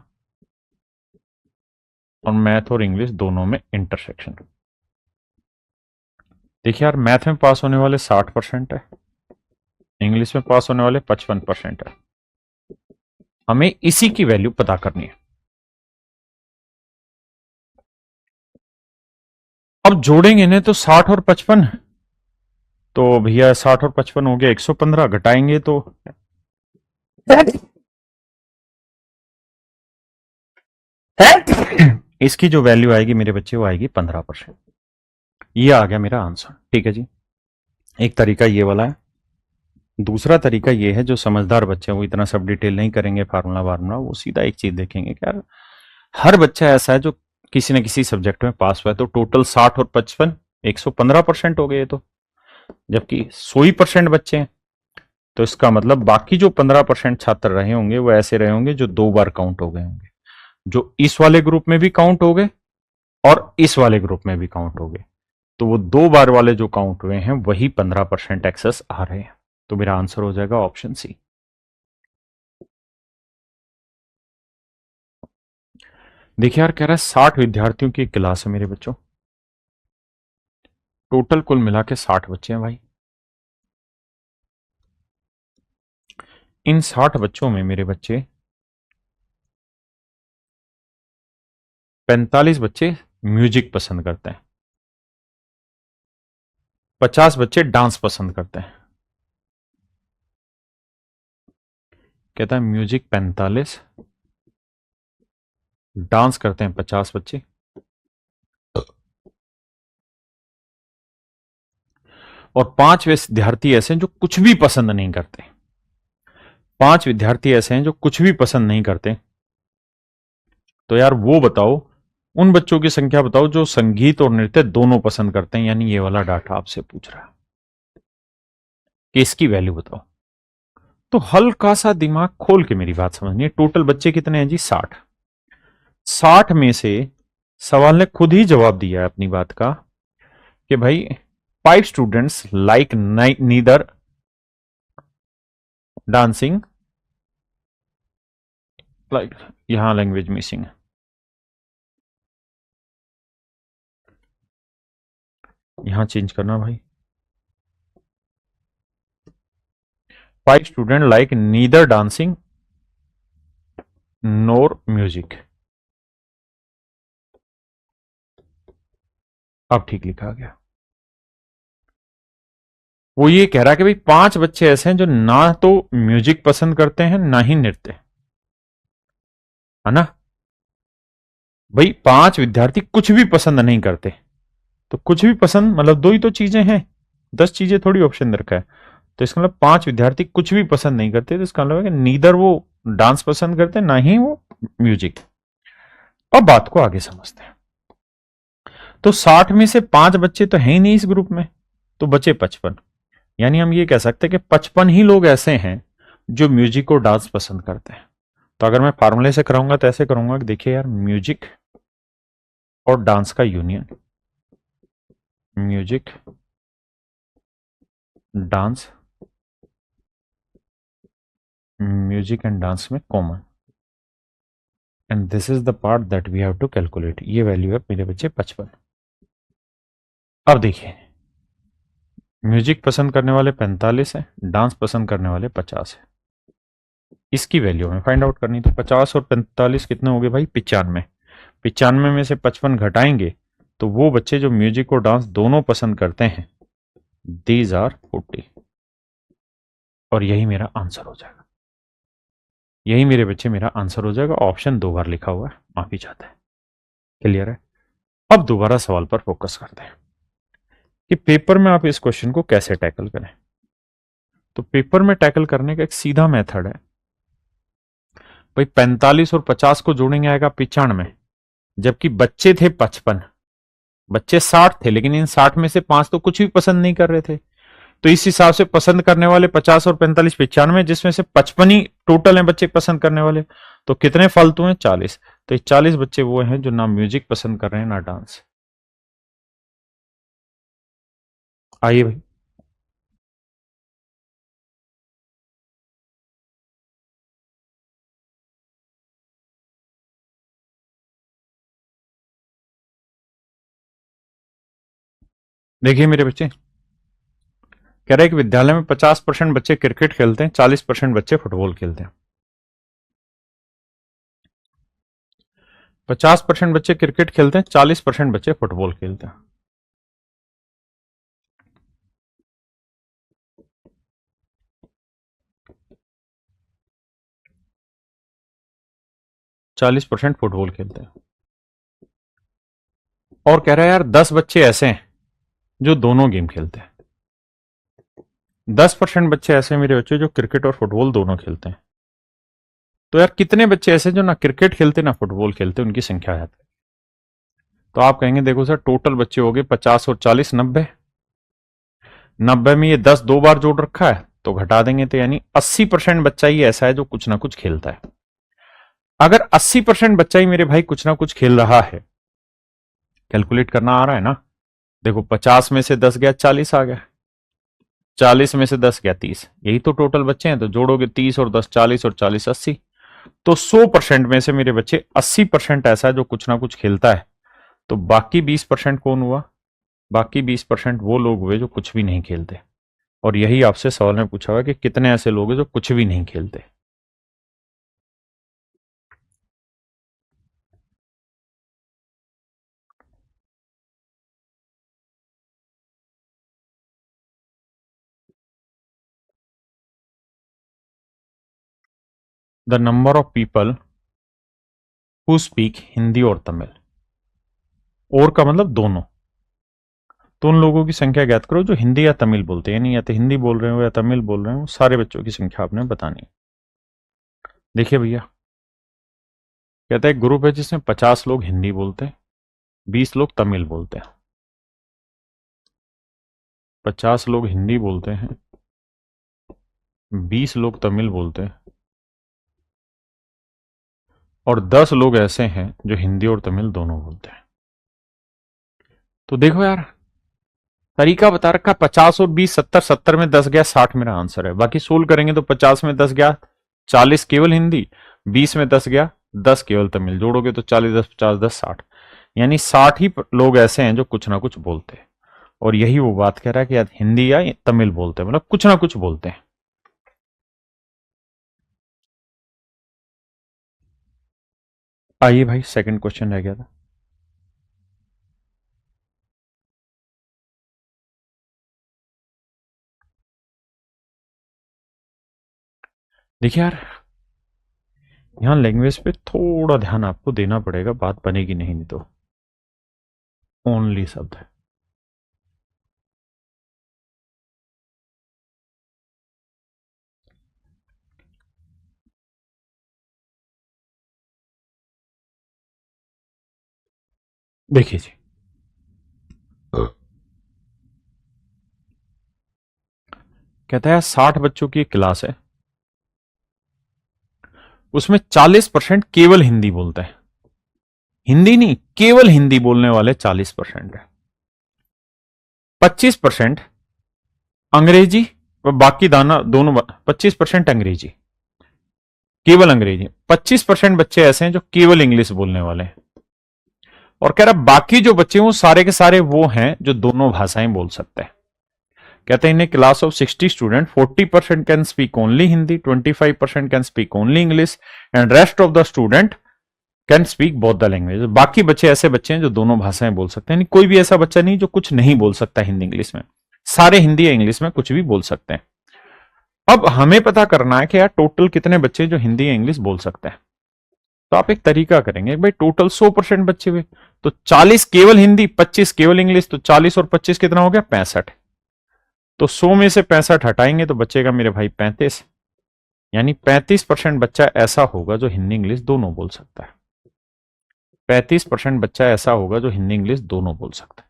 और मैथ और इंग्लिश दोनों में इंटरसेक्शन। देखिए यार, मैथ में पास होने वाले 60% है, इंग्लिश में पास होने वाले 55% है। हमें इसी की वैल्यू पता करनी है। अब जोड़ेंगे इन्हें तो 60 और 55, तो भैया 60 और 55 हो गया 115, घटाएंगे तो इसकी जो वैल्यू आएगी मेरे बच्चे वो आएगी 15%। ये आ गया मेरा आंसर। ठीक है जी, एक तरीका ये वाला है। दूसरा तरीका ये है, जो समझदार बच्चे हैं वो इतना सब डिटेल नहीं करेंगे फार्मूला वार्मूला, वो सीधा एक चीज देखेंगे कि यार हर बच्चा ऐसा है जो किसी न किसी सब्जेक्ट में पास हुआ है, तो टोटल 60 और 55 115% हो गए। तो जबकि 100% बच्चे हैं, तो इसका मतलब बाकी जो 15% छात्र रहे होंगे वो ऐसे रहे होंगे जो 2 बार काउंट हो गए होंगे, जो इस वाले ग्रुप में भी काउंट हो गए और इस वाले ग्रुप में भी काउंट हो गए। तो वो 2 बार वाले जो काउंट हुए हैं वही 15% एक्सेस आ रहे हैं। तो मेरा आंसर हो जाएगा ऑप्शन सी। देखिए यार, कह रहा है 60 विद्यार्थियों की एक क्लास है मेरे बच्चों, टोटल कुल मिला के 60 बच्चे हैं भाई। इन 60 बच्चों में मेरे बच्चे 45 बच्चे म्यूजिक पसंद करते हैं, 50 बच्चे डांस पसंद करते हैं। कहता है म्यूजिक 45, डांस करते हैं 50 बच्चे, और 5 विद्यार्थी ऐसे हैं जो कुछ भी पसंद नहीं करते। 5 विद्यार्थी ऐसे हैं जो कुछ भी पसंद नहीं करते। तो यार वो बताओ, उन बच्चों की संख्या बताओ जो संगीत और नृत्य दोनों पसंद करते हैं, यानी ये वाला डाटा आपसे पूछ रहा है कि इसकी वैल्यू बताओ। तो हल्का सा दिमाग खोल के मेरी बात समझनी है। टोटल बच्चे कितने हैं जी? 60। 60 में से सवाल ने खुद ही जवाब दिया है अपनी बात का कि भाई 5 students like neither dancing, like, यहां लैंग्वेज मिसिंग है, यहां चेंज करना भाई। 5 स्टूडेंट लाइक नीदर डांसिंग नोर म्यूजिक। अब ठीक लिखा गया। वो ये कह रहा है कि भाई 5 बच्चे ऐसे हैं जो ना तो म्यूजिक पसंद करते हैं ना ही नृत्य, है ना। भाई 5 विद्यार्थी कुछ भी पसंद नहीं करते, तो कुछ भी पसंद मतलब दो ही तो चीजें हैं, 10 चीजें थोड़ी ऑप्शन रखा है। तो इसका मतलब 5 विद्यार्थी कुछ भी पसंद नहीं करते, तो इसका मतलब है कि नीदर वो डांस पसंद करते ना ही वो म्यूजिक। अब बात को आगे समझते हैं। तो 60 में से 5 बच्चे तो हैं ही नहीं इस ग्रुप में, तो बचे 55। यानी हम ये कह सकते हैं कि 55 ही लोग ऐसे हैं जो म्यूजिक और डांस पसंद करते हैं। तो अगर मैं फार्मूले से कराऊंगा तो ऐसे करूंगा कि देखिए यार, म्यूजिक और डांस का union, music dance, music and dance में common, and this is the part that we have to calculate. ये वैल्यू है मेरे बच्चे 55। अब देखिए, म्यूजिक पसंद करने वाले 45 है, डांस पसंद करने वाले 50 है। इसकी वैल्यू हमें फाइंड आउट करनी। तो 50 और 45 कितने हो गए भाई? 95। 95 में से 55 घटाएंगे तो वो बच्चे जो म्यूजिक और डांस दोनों पसंद करते हैं, दीज आर 40। और यही मेरा आंसर हो जाएगा। यही मेरे बच्चे मेरा आंसर हो जाएगा। ऑप्शन 2 बार लिखा हुआ है, माफी चाहता है। क्लियर है? अब दोबारा सवाल पर फोकस करते हैं कि पेपर में आप इस क्वेश्चन को कैसे टैकल करें। तो पेपर में टैकल करने का एक सीधा मेथड है भाई, 45 और 50 को जोड़ेंगे आएगा 95, जबकि बच्चे थे 55, बच्चे 60 थे, लेकिन इन 60 में से 5 तो कुछ भी पसंद नहीं कर रहे थे। तो इस हिसाब से पसंद करने वाले 50 और 45 95, जिसमें से 55 ही टोटल हैं बच्चे पसंद करने वाले। तो कितने फालतू हैं? 40। तो 40 बच्चे वो हैं जो ना म्यूजिक पसंद कर रहे हैं ना डांस। आइए भाई, देखिए मेरे बच्चे, कह रहे हैं कि विद्यालय में 50% बच्चे क्रिकेट खेलते हैं, 40% बच्चे फुटबॉल खेलते हैं। 50% बच्चे क्रिकेट खेलते हैं, 40% बच्चे फुटबॉल खेलते हैं। चालीस परसेंट फुटबॉल खेलते हैं। और कह रहा है यार 10 बच्चे ऐसे हैं जो दोनों गेम खेलते हैं। 10% बच्चे ऐसे हैं मेरे बच्चे जो क्रिकेट और फुटबॉल दोनों खेलते हैं। तो यार कितने बच्चे ऐसे जो ना क्रिकेट खेलते ना फुटबॉल खेलते, उनकी संख्या है। तो आप कहेंगे देखो सर, टोटल बच्चे हो गए 50 और 40, 90। 90 में ये 10 दो बार जोड़ रखा है तो घटा देंगे, तो यानी 80% बच्चा ही ऐसा है जो कुछ ना कुछ खेलता है। अगर 80% बच्चा ही मेरे भाई कुछ ना कुछ खेल रहा है, कैलकुलेट करना आ रहा है ना? देखो 50 में से 10 गया, 40 आ गया। 40 में से 10 गया, 30। यही तो टोटल बच्चे हैं। तो जोड़ोगे 30 और 10, 40 और 40, 80। तो 100% में से मेरे बच्चे 80% ऐसा है जो कुछ ना कुछ खेलता है। तो बाकी 20% कौन हुआ? बाकी 20% वो लोग हुए जो कुछ भी नहीं खेलते। और यही आपसे सवाल में पूछा हुआ कि कितने ऐसे लोग हैं जो कुछ भी नहीं खेलते। The number of people who speak Hindi और तमिल। और का मतलब दोनों। तो उन लोगों की संख्या ज्ञात करो जो हिंदी या तमिल बोलते हैं, यानी या तो हिंदी बोल रहे हो या तमिल बोल रहे हो, सारे बच्चों की संख्या आपने बतानी है। देखिए भैया, कहता है एक ग्रुप है जिसमें 50 लोग हिंदी बोलते हैं, 20 लोग तमिल बोलते हैं। 50 लोग हिंदी बोलते हैं, 20 लोग तमिल बोलते हैं, और 10 लोग ऐसे हैं जो हिंदी और तमिल दोनों बोलते हैं। तो देखो यार, तरीका बता रखा, 50 और 20, 70, 70 में 10 गया, 60 मेरा आंसर है। बाकी सोल्व करेंगे तो 50 में 10 गया, 40 केवल हिंदी। 20 में 10 गया, 10 केवल तमिल। जोड़ोगे तो 40, 10, 50, 10, 60। यानी 60 ही लोग ऐसे हैं जो कुछ ना कुछ बोलते हैं। और यही वो बात कह रहा है कि यार हिंदी या तमिल बोलते हैं, मतलब कुछ ना कुछ बोलते हैं। आइए भाई, सेकंड क्वेश्चन रह गया था। देखिए यार, यहां लैंग्वेज पे थोड़ा ध्यान आपको देना पड़ेगा, बात बनेगी नहीं तो। ओनली शब्द है। देखिए जी, कहता है 60 बच्चों की एक क्लास है, उसमें 40% केवल हिंदी बोलते हैं। हिंदी नहीं, केवल हिंदी बोलने वाले 40% है। 25% अंग्रेजी और बाकी दाना दोनों। 25% अंग्रेजी, केवल अंग्रेजी। 25% बच्चे ऐसे हैं जो केवल इंग्लिश बोलने वाले हैं। और कह रहा बाकी जो बच्चे हैं वो सारे के सारे वो हैं जो दोनों भाषाएं बोल सकते हैं। कहते हैं in a class of 60 student 40% can speak only Hindi, 25% can speak only English, and rest of the students can speak both the language. बाकी बच्चे ऐसे बच्चे हैं जो दोनों भाषाएं बोल सकते हैं। कोई भी ऐसा बच्चा नहीं जो कुछ नहीं बोल सकता हिंदी इंग्लिश में। सारे हिंदी या इंग्लिश में कुछ भी बोल सकते हैं। अब हमें पता करना है कि यार टोटल कितने बच्चे जो हिंदी या इंग्लिश बोल सकते हैं। तो आप एक तरीका करेंगे भाई, टोटल 100% बच्चे हुए तो 40 केवल हिंदी, 25 केवल इंग्लिश, तो 40 और 25 कितना हो गया? 65। तो 100 में से 65 हटाएंगे तो बचेगा मेरे भाई 35। यानी 35% बच्चा ऐसा होगा जो हिंदी इंग्लिश दोनों बोल सकता है। 35% बच्चा ऐसा होगा जो हिंदी इंग्लिश दोनों बोल सकता है।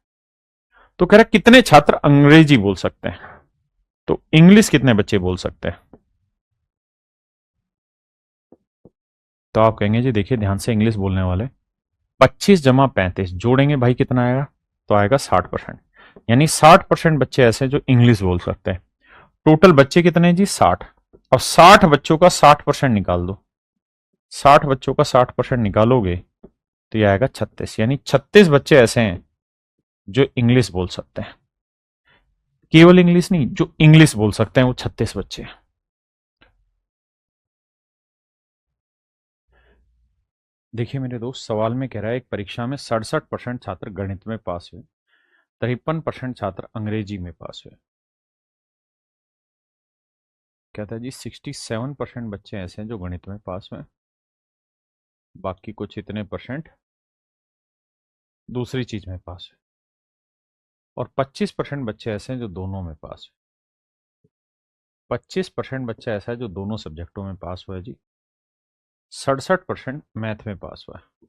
तो कह रहा कितने छात्र अंग्रेजी बोल सकते हैं? तो इंग्लिश कितने बच्चे बोल सकते हैं? तो आप कहेंगे जी देखिए ध्यान से, इंग्लिश बोलने वाले 25 जमा 35 जोड़ेंगे भाई कितना आएगा? तो आएगा 60%। यानी 60% बच्चे ऐसे जो इंग्लिश बोल सकते हैं। टोटल बच्चे कितने हैं जी? 60। और 60 बच्चों का 60% निकाल दो। 60 बच्चों का 60% निकालोगे तो यह आएगा 36। यानी 36 बच्चे ऐसे हैं जो इंग्लिश बोल सकते हैं। केवल इंग्लिश नहीं, जो इंग्लिश बोल सकते हैं वो 36 बच्चे हैं। देखिए मेरे दोस्त, सवाल में कह रहा है एक परीक्षा में 67% छात्र गणित में पास हुए, 53% छात्र अंग्रेजी में पास हुए। कहता है जी 67% बच्चे ऐसे हैं जो गणित में पास हुए, बाकी कुछ इतने परसेंट दूसरी चीज में पास हुए, और 25% बच्चे ऐसे हैं जो दोनों में पास हुए। 25% बच्चा ऐसा है जो दोनों सब्जेक्टों में पास हुआ है जी। 67% मैथ में पास हुआ है।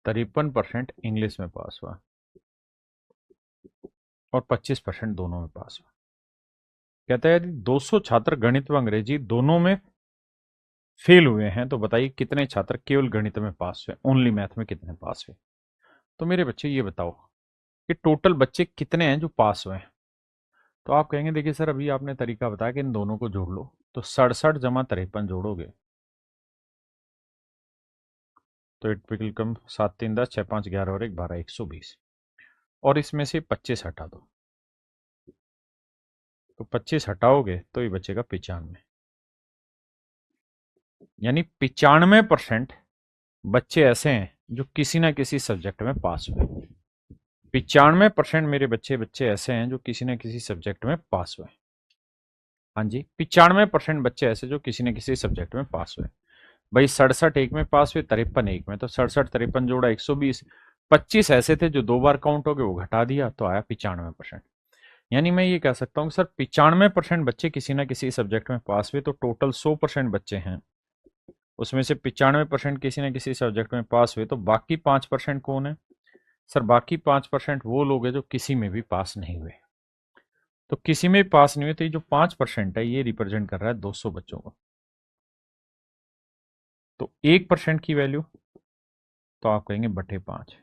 53% इंग्लिश में पास हुआ, और 25% दोनों में पास हुआ। कहता है यदि 200 छात्र गणित व अंग्रेजी दोनों में फेल हुए हैं तो बताइए कितने छात्र केवल गणित में पास हुए, ओनली मैथ में कितने पास हुए। तो मेरे बच्चे ये बताओ कि टोटल बच्चे कितने हैं जो पास हुए हैं। तो आप कहेंगे देखिए सर अभी आपने तरीका बताया कि इन दोनों को जोड़ लो, तो 67 जमा 53 जोड़ोगे तो इट विल कम 7 3 10 6 5 11 और 1 12 120, और इसमें से 25 हटा दो, तो 25 हटाओगे तो ये बचेगा 95। यानी 95% बच्चे ऐसे हैं जो किसी ना किसी सब्जेक्ट में पास हुए। 95% मेरे बच्चे बच्चे ऐसे हैं जो किसी न किसी सब्जेक्ट में पास हुए। हाँ जी, 95% बच्चे ऐसे जो किसी न किसी सब्जेक्ट में पास हुए। भाई 67 एक में पास हुए, 53 एक में, तो 67 53 जोड़ा 120। 25 ऐसे थे जो 2 बार काउंट हो गए, वो घटा दिया तो आया 95%। यानी मैं ये कह सकता हूँ कि सर 95% बच्चे किसी न किसी सब्जेक्ट में पास हुए, तो टोटल 100% बच्चे हैं, उसमें से 95% किसी न किसी सब्जेक्ट में पास हुए, तो बाकी 5% कौन है। सर बाकी 5% वो लोग हैं जो किसी में भी पास नहीं हुए। तो किसी में भी पास नहीं हुए, तो ये जो 5% है ये रिप्रेजेंट कर रहा है 200 बच्चों को। तो 1% की वैल्यू, तो आप कहेंगे बटे 5।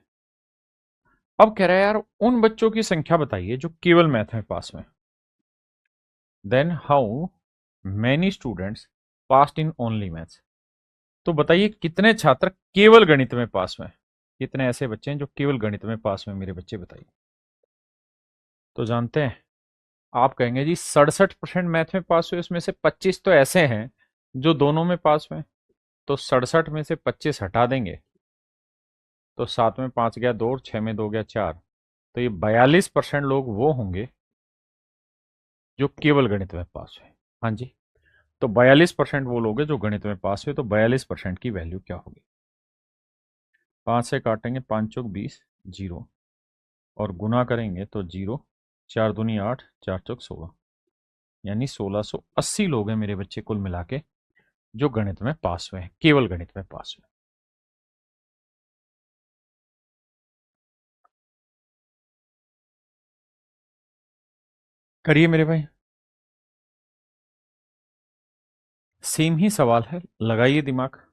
अब कह रहा है यार उन बच्चों की संख्या बताइए जो केवल मैथ में पास हुए। Then how many students passed in only maths. तो बताइए कितने छात्र केवल गणित में पास हुए, कितने ऐसे बच्चे हैं जो केवल गणित में पास हुए, मेरे बच्चे बताइए। तो जानते हैं, आप कहेंगे जी 67% मैथ में पास हुए, उसमें से 25 तो ऐसे हैं जो दोनों में पास हुए, तो 67 में से 25 हटा देंगे तो 7 में 5 गया 2 और 6 में 2 गया 4, तो ये 42% लोग वो होंगे जो केवल गणित में पास हुए। हाँ जी, तो 42% वो लोग हैं जो गणित में पास हुए, तो 42% की वैल्यू क्या होगी। 5 से काटेंगे, 5 चौक 20, जीरो, और गुना करेंगे तो जीरो, 4 दूनी 8, 4 चौक 16, यानी 1680 लोग हैं मेरे बच्चे कुल मिला के जो गणित में पास हुए हैं, केवल गणित में पास हुए। करिए मेरे भाई, सेम ही सवाल है, लगाइए दिमाग।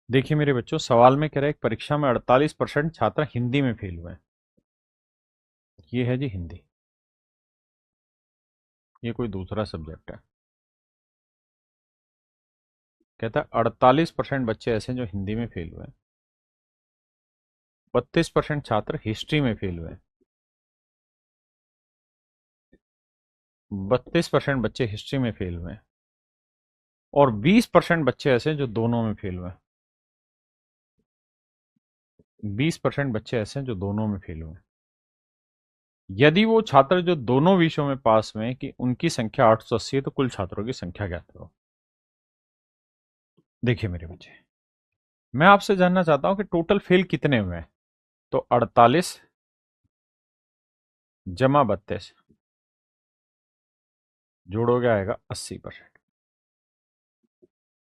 देखिए मेरे बच्चों, सवाल में कह रहा है एक परीक्षा में 48% छात्र हिंदी में फेल हुए हैं। ये है जी हिंदी, ये कोई दूसरा सब्जेक्ट है। कहता है 48% बच्चे ऐसे हैं जो हिंदी में फेल हुए हैं, 32% छात्र हिस्ट्री में फेल हुए हैं, 32% बच्चे हिस्ट्री में फेल हुए हैं, और 20% बच्चे ऐसे हैं जो दोनों में फेल हुए हैं। 20% बच्चे ऐसे हैं जो दोनों में फेल हुए हैं। यदि वो छात्र जो दोनों विषयों में पास हुए हैं कि उनकी संख्या 880 है, तो कुल छात्रों की संख्या ज्ञात करो। देखिए मेरे बच्चे, मैं आपसे जानना चाहता हूं कि टोटल फेल कितने हुए हैं। तो 48 जमा 32 जोड़ोगे आएगा 80%,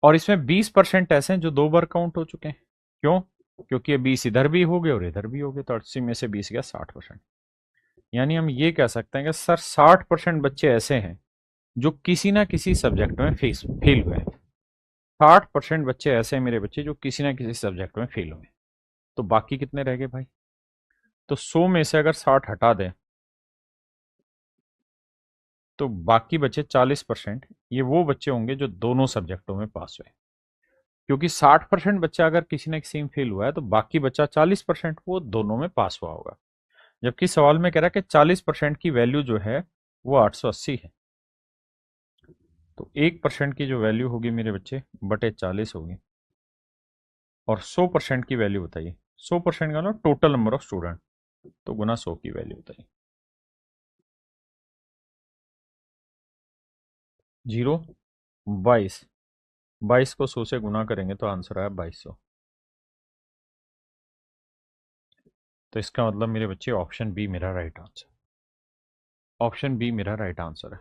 और इसमें 20% ऐसे हैं जो 2 बार काउंट हो चुके हैं। क्यों? क्योंकि ये 20 इधर भी हो गए और इधर भी हो गए, तो 80 में से 20 गया 60%। यानी हम ये कह सकते हैं कि सर 60% बच्चे ऐसे हैं जो किसी ना किसी सब्जेक्ट में फेल हुए हैं। 60% बच्चे ऐसे हैं मेरे बच्चे जो किसी ना किसी सब्जेक्ट में फेल हुए हैं। तो बाकी कितने रह गए भाई? तो 100 में से अगर 60 हटा दें तो बाकी बचे 40%। ये वो बच्चे होंगे जो दोनों सब्जेक्टों में पास हुए, क्योंकि 60% बच्चा अगर किसी न किसी में फेल हुआ है तो बाकी बचा 40% वो दोनों में पास हुआ होगा। जबकि सवाल में कह रहा है कि 40% की वैल्यू जो है वो 880 है। तो 1% की जो वैल्यू होगी मेरे बच्चे बटे 40 होगी। और 100% की वैल्यू बताइए। 100% का ना टोटल नंबर ऑफ स्टूडेंट, तो गुना 100 की वैल्यू बताइए। 0 22, 22 को 100 से गुना करेंगे तो आंसर आया 2200। तो इसका मतलब मेरे बच्चे ऑप्शन बी मेरा राइट आंसर, ऑप्शन बी मेरा राइट आंसर है।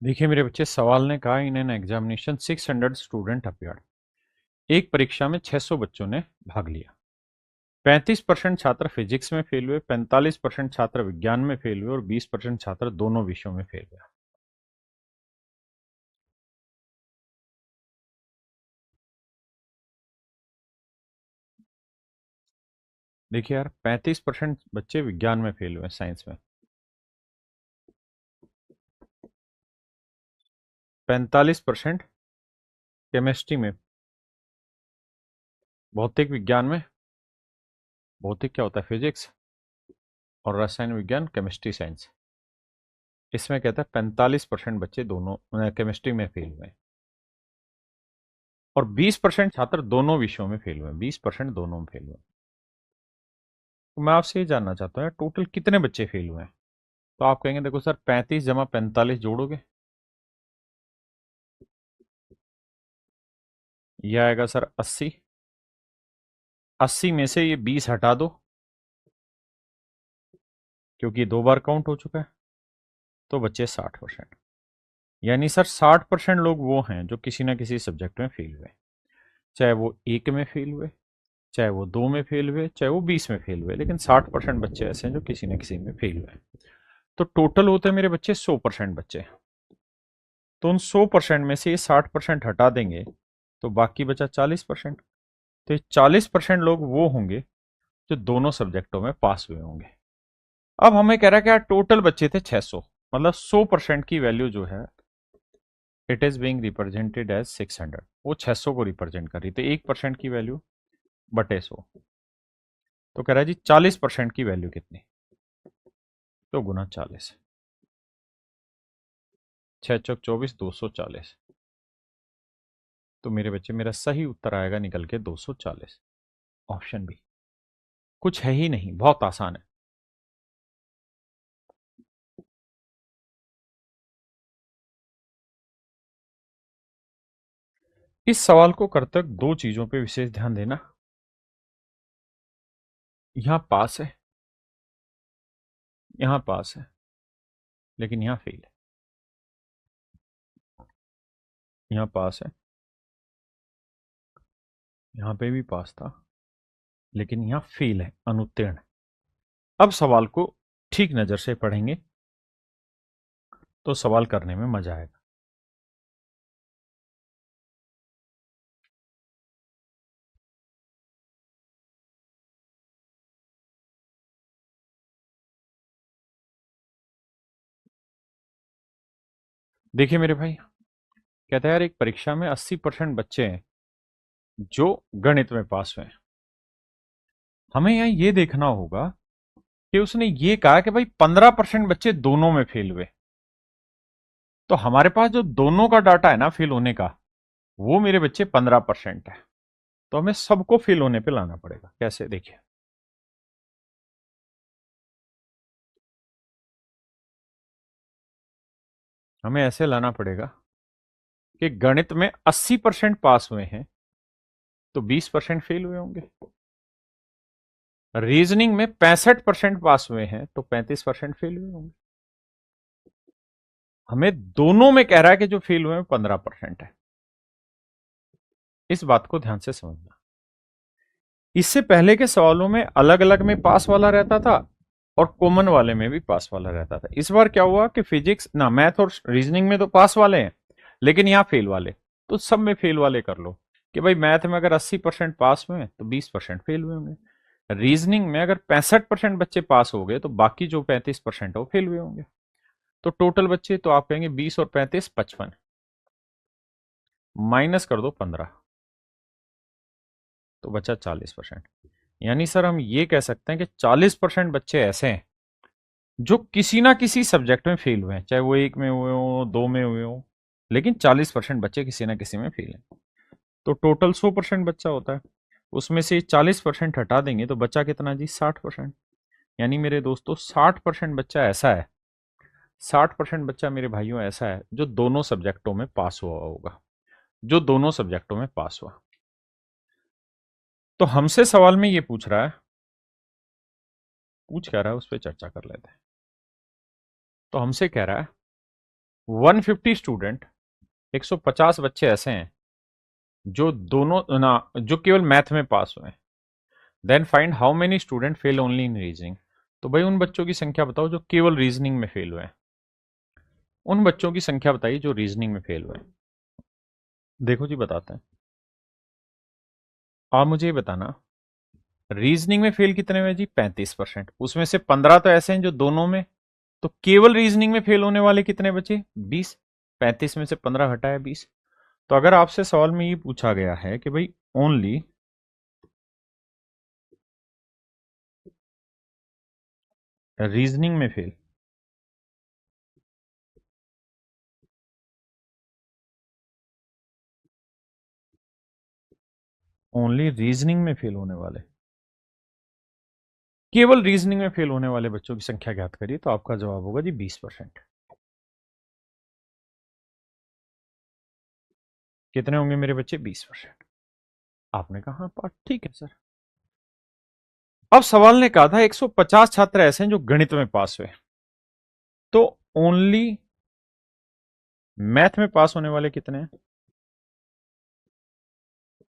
देखिए मेरे बच्चे, सवाल ने कहा in an examination 600 student appeared. एक परीक्षा में 600 बच्चों ने भाग लिया। 35% छात्र फिजिक्स में फेल हुए, 45% छात्र विज्ञान में फेल हुए और 20% छात्र दोनों विषयों में फेल हुए। देखिए यार, 35% बच्चे विज्ञान में फेल हुए, साइंस में। 45% केमिस्ट्री में, भौतिक विज्ञान में। भौतिक क्या होता है? फिजिक्स। और रसायन विज्ञान, केमिस्ट्री साइंस। इसमें कहता है 45% बच्चे दोनों केमिस्ट्री में फेल हुए और 20% छात्र दोनों विषयों में फेल हुए। 20% दोनों में फेल हुए। तो मैं आपसे ये जानना चाहता हूँ टोटल कितने बच्चे फेल हुए हैं? तो आप कहेंगे देखो सर, 35 जमा 45 जोड़ोगे, ये आएगा सर 80। 80 में से ये 20 हटा दो, क्योंकि 2 बार काउंट हो चुका है, तो बच्चे 60%। यानी सर 60% लोग वो हैं जो किसी ना किसी सब्जेक्ट में फेल हुए, चाहे वो एक में फेल हुए, चाहे वो 2 में फेल हुए, चाहे वो 20 में फेल हुए, लेकिन 60% बच्चे ऐसे हैं जो किसी न किसी में फेल हुए। तो टोटल होते हैं मेरे बच्चे 100% बच्चे। तो उन 100% में से ये 60% हटा देंगे तो बाकी बचा 40%। तो ये 40% लोग वो होंगे जो दोनों सब्जेक्टों में पास हुए होंगे। अब हमें कह रहा है कि यार टोटल बच्चे थे 600, मतलब 100% की वैल्यू जो है it is being represented as 600। वो 600 को रिप्रेजेंट कर रही थी। 1% की वैल्यू बटे 100। तो कह रहा है जी 40% की वैल्यू कितनी? तो गुना 40। 6 चौक 24, 240। तो मेरे बच्चे मेरा सही उत्तर आएगा निकल के 240, ऑप्शन बी। कुछ है ही नहीं, बहुत आसान है। इस सवाल को करते वक्त दो चीजों पे विशेष ध्यान देना। यहां पास है, यहां पास है, लेकिन यहां फेल है। यहां पास है, यहां पे भी पास था, लेकिन यहां फेल है, अनुत्तीर्ण। अब सवाल को ठीक नजर से पढ़ेंगे तो सवाल करने में मजा आएगा। देखिए मेरे भाई, कहता है यार एक परीक्षा में 80% बच्चे हैं जो गणित में पास हुए हैं। हमें यहां ये देखना होगा कि उसने ये कहा कि भाई 15% बच्चे दोनों में फेल हुए। तो हमारे पास जो दोनों का डाटा है ना फेल होने का, वो मेरे बच्चे 15% है। तो हमें सबको फेल होने पे लाना पड़ेगा। कैसे? देखिए, हमें ऐसे लाना पड़ेगा कि गणित में 80% पास हुए हैं तो 20% फेल हुए होंगे। रीजनिंग में 65% पास हुए हैं तो 35% फेल हुए होंगे। हमें दोनों में कह रहा है कि जो फेल हुए हैं 15% है। इस बात को ध्यान से समझना। इससे पहले के सवालों में अलग अलग में पास वाला रहता था और कॉमन वाले में भी पास वाला रहता था। इस बार क्या हुआ कि फिजिक्स ना मैथ और रीजनिंग में तो पास वाले हैं, लेकिन यहां फेल वाले, तो सब में फेल वाले कर लो कि भाई मैथ में अगर 80% पास हुए तो 20% फेल हुए होंगे। रीजनिंग में अगर 65% बच्चे पास हो गए तो बाकी जो 35% है वो फेल हुए होंगे। तो टोटल बच्चे तो आप कहेंगे 20 और 35 55, माइनस कर दो 15, तो बचा 40%। यानी सर हम ये कह सकते हैं कि 40% बच्चे ऐसे हैं जो किसी ना किसी सब्जेक्ट में फेल हुए हैं, चाहे वो एक में हुए हो, दो में हुए हो, लेकिन 40% बच्चे किसी ना किसी में फेल हैं। तो टोटल 100% बच्चा होता है, उसमें से 40% हटा देंगे तो बचा कितना जी? 60%। यानी मेरे दोस्तों 60% बच्चा ऐसा है, 60% बच्चा मेरे भाइयों ऐसा है जो दोनों सब्जेक्टों में पास हुआ होगा, जो दोनों सब्जेक्टों में पास हुआ। तो हमसे सवाल में ये पूछ रहा है, पूछ क्या रहा है उस पर चर्चा कर लेते हैं। तो हमसे कह रहा है 150 स्टूडेंट, 150 बच्चे ऐसे हैं जो दोनों ना जो केवल मैथ में पास हुए हैं। Then find how many student fail only in reasoning. तो भाई उन बच्चों की संख्या बताओ जो केवल रीजनिंग में फेल हुए हैं। उन बच्चों की संख्या बताइए जो रीजनिंग में फेल हुए हैं। देखो जी बताते हैं। आप मुझे ये बताना, रीजनिंग में फेल कितने हुए जी? 35%। उसमें से 15 तो ऐसे हैं जो दोनों में, तो केवल रीजनिंग में फेल होने वाले कितने बचे? 20। 35 में से 15 हटाया 20। तो अगर आपसे सवाल में ये पूछा गया है कि भाई ओनली रीजनिंग में फेल, ओनली रीजनिंग में फेल होने वाले, केवल रीजनिंग में फेल होने वाले बच्चों की संख्या ज्ञात करिए, तो आपका जवाब होगा जी 20%। कितने होंगे मेरे बच्चे? 20%। आपने कहा हाँ पाठ ठीक है सर। अब सवाल ने कहा था 150 छात्र ऐसे हैं जो गणित में पास हुए, तो ओनली मैथ में पास होने वाले कितने हैं?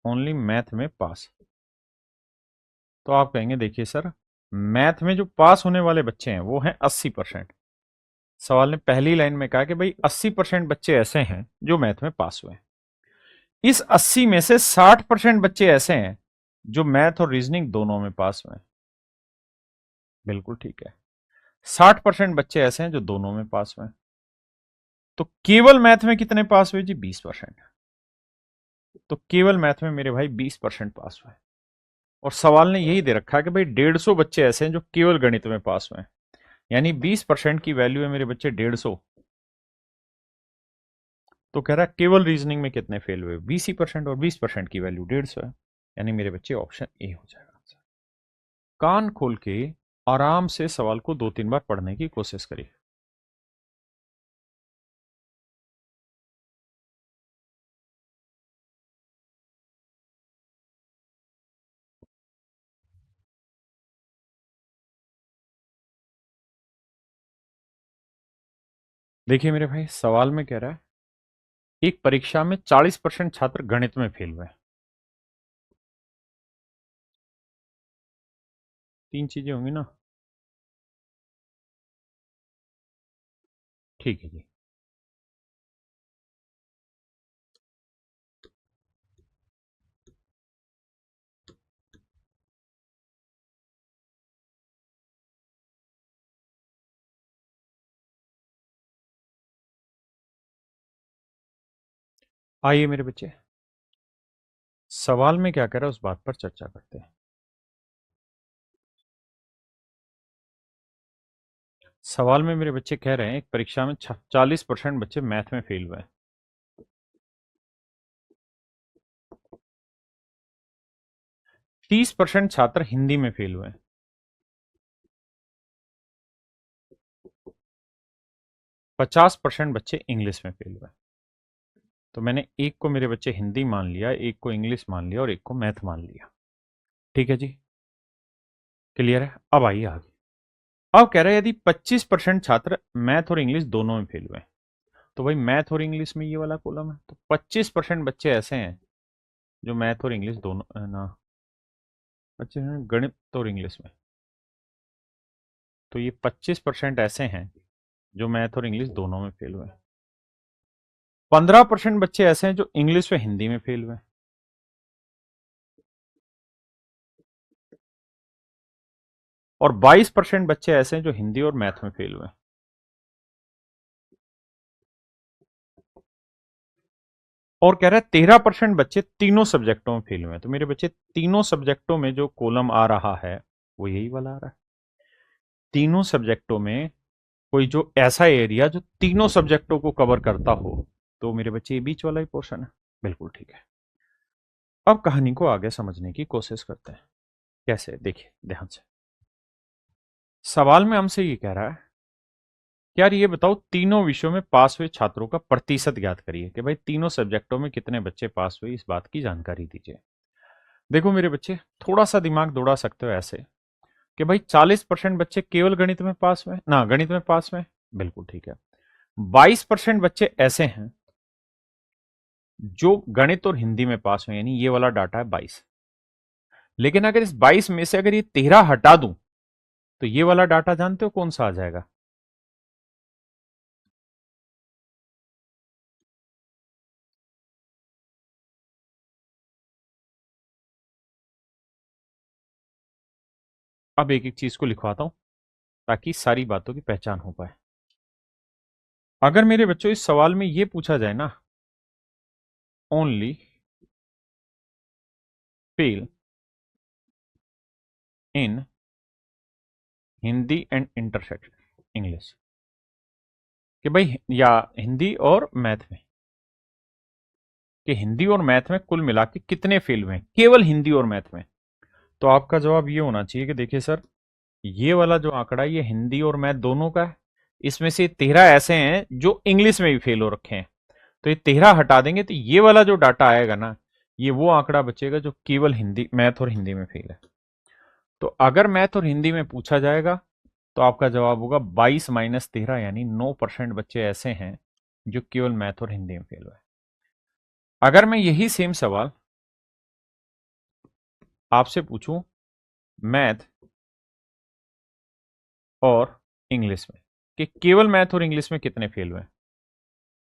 ओनली मैथ में पास। तो आप कहेंगे देखिए सर, मैथ में जो पास होने वाले बच्चे हैं वो हैं 80%। सवाल ने पहली लाइन में कहा कि भाई 80% बच्चे ऐसे हैं जो मैथ में पास हुए हैं। इस 80 में से 60% बच्चे ऐसे हैं जो मैथ और रीजनिंग दोनों में पास हुए हैं। बिल्कुल ठीक है। 60% बच्चे ऐसे हैं जो दोनों में पास हुए हैं। तो केवल मैथ में कितने पास हुए जी? 20%। तो केवल मैथ में मेरे भाई 20% पास हुए। और सवाल ने यही दे रखा है कि भाई 150 बच्चे ऐसे हैं जो केवल गणित में पास हुए हैं। यानी 20% की वैल्यू है मेरे बच्चे 150। तो कह रहा है केवल रीजनिंग में कितने फेल हुए? 20% और 20% की वैल्यू 150 है। यानी मेरे बच्चे ऑप्शन ए हो जाएगा आंसर। कान खोल के आराम से सवाल को 2-3 बार पढ़ने की कोशिश करिए। देखिए मेरे भाई सवाल में कह रहा है एक परीक्षा में 40% छात्र गणित में फेल हुए। तीन चीजें होंगी ना? ठीक है जी। आइए मेरे बच्चे, सवाल में क्या कह रहा है उस बात पर चर्चा करते हैं। सवाल में मेरे बच्चे कह रहे हैं एक परीक्षा में 40% बच्चे मैथ में फेल हुए हैं। 30% छात्र हिंदी में फेल हुए हैं। 50% बच्चे इंग्लिश में फेल हुए हैं। तो मैंने एक को मेरे बच्चे हिंदी मान लिया, एक को इंग्लिश मान लिया और एक को मैथ मान लिया। ठीक है जी। क्लियर है? अब आइए आगे। अब कह रहा है यदि 25% छात्र मैथ और इंग्लिश दोनों में फेल हुए हैं, तो भाई मैथ और इंग्लिश में ये वाला कॉलम है, तो 25% बच्चे ऐसे हैं जो मैथ और इंग्लिश दोनों ना, बच्चे हैं गणित और इंग्लिश में, तो ये 25% ऐसे हैं जो मैथ और इंग्लिश दोनों में फेल हुए हैं। 15% बच्चे ऐसे हैं जो इंग्लिश व हिंदी में फेल हुए हैं, और 22% बच्चे ऐसे हैं जो हिंदी और मैथ में फेल हुए हैं। और कह रहा है 13% बच्चे तीनों सब्जेक्टों में फेल हुए हैं। तो मेरे बच्चे तीनों सब्जेक्टों में जो कॉलम आ रहा है वो यही वाला आ रहा है। तीनों सब्जेक्टों में कोई जो ऐसा एरिया जो तीनों सब्जेक्टों को कवर करता हो, तो मेरे बच्चे ये बीच वाला ही पोर्शन है। बिल्कुल ठीक है। अब कहानी को आगे समझने की कोशिश करते हैं। कैसे, देखिए ध्यान से। सवाल में हमसे ये कह रहा है कि यार ये बताओ तीनों विषयों में पास हुए छात्रों का प्रतिशत ज्ञात करिए, कि भाई तीनों सब्जेक्टों में कितने बच्चे पास हुए, इस बात की जानकारी दीजिए। देखो मेरे बच्चे, थोड़ा सा दिमाग दौड़ा सकते हो ऐसे कि भाई 40% बच्चे केवल गणित में पास हुए ना, गणित में पास हुए। बिल्कुल ठीक है। 22% बच्चे ऐसे हैं जो गणित और हिंदी में पास हुए, यानी ये वाला डाटा है 22। लेकिन अगर इस 22 में से अगर ये 13 हटा दूं, तो ये वाला डाटा जानते हो कौन सा आ जाएगा? अब एक एक चीज को लिखवाता हूं ताकि सारी बातों की पहचान हो पाए। अगर मेरे बच्चों इस सवाल में ये पूछा जाए ना, only fail in Hindi and intersection English, कि भाई या हिंदी और मैथ में, कि हिंदी और मैथ में कुल मिला के कितने फेल हुए हैं केवल हिंदी और मैथ में, तो आपका जवाब ये होना चाहिए कि देखिए सर, ये वाला जो आंकड़ा है ये हिंदी और मैथ दोनों का है। इसमें से 13 ऐसे हैं जो इंग्लिश में भी फेल हो रखे हैं, तो ये 13 हटा देंगे तो ये वाला जो डाटा आएगा ना, ये वो आंकड़ा बचेगा जो केवल हिंदी, मैथ और हिंदी में फेल है। तो अगर मैथ और हिंदी में पूछा जाएगा तो आपका जवाब होगा 22 माइनस 13, यानी 9% बच्चे ऐसे हैं जो केवल मैथ और हिंदी में फेल हुए। अगर मैं यही सेम सवाल आपसे पूछूं मैथ और इंग्लिश में, कि केवल मैथ और इंग्लिश में कितने फेल हुए,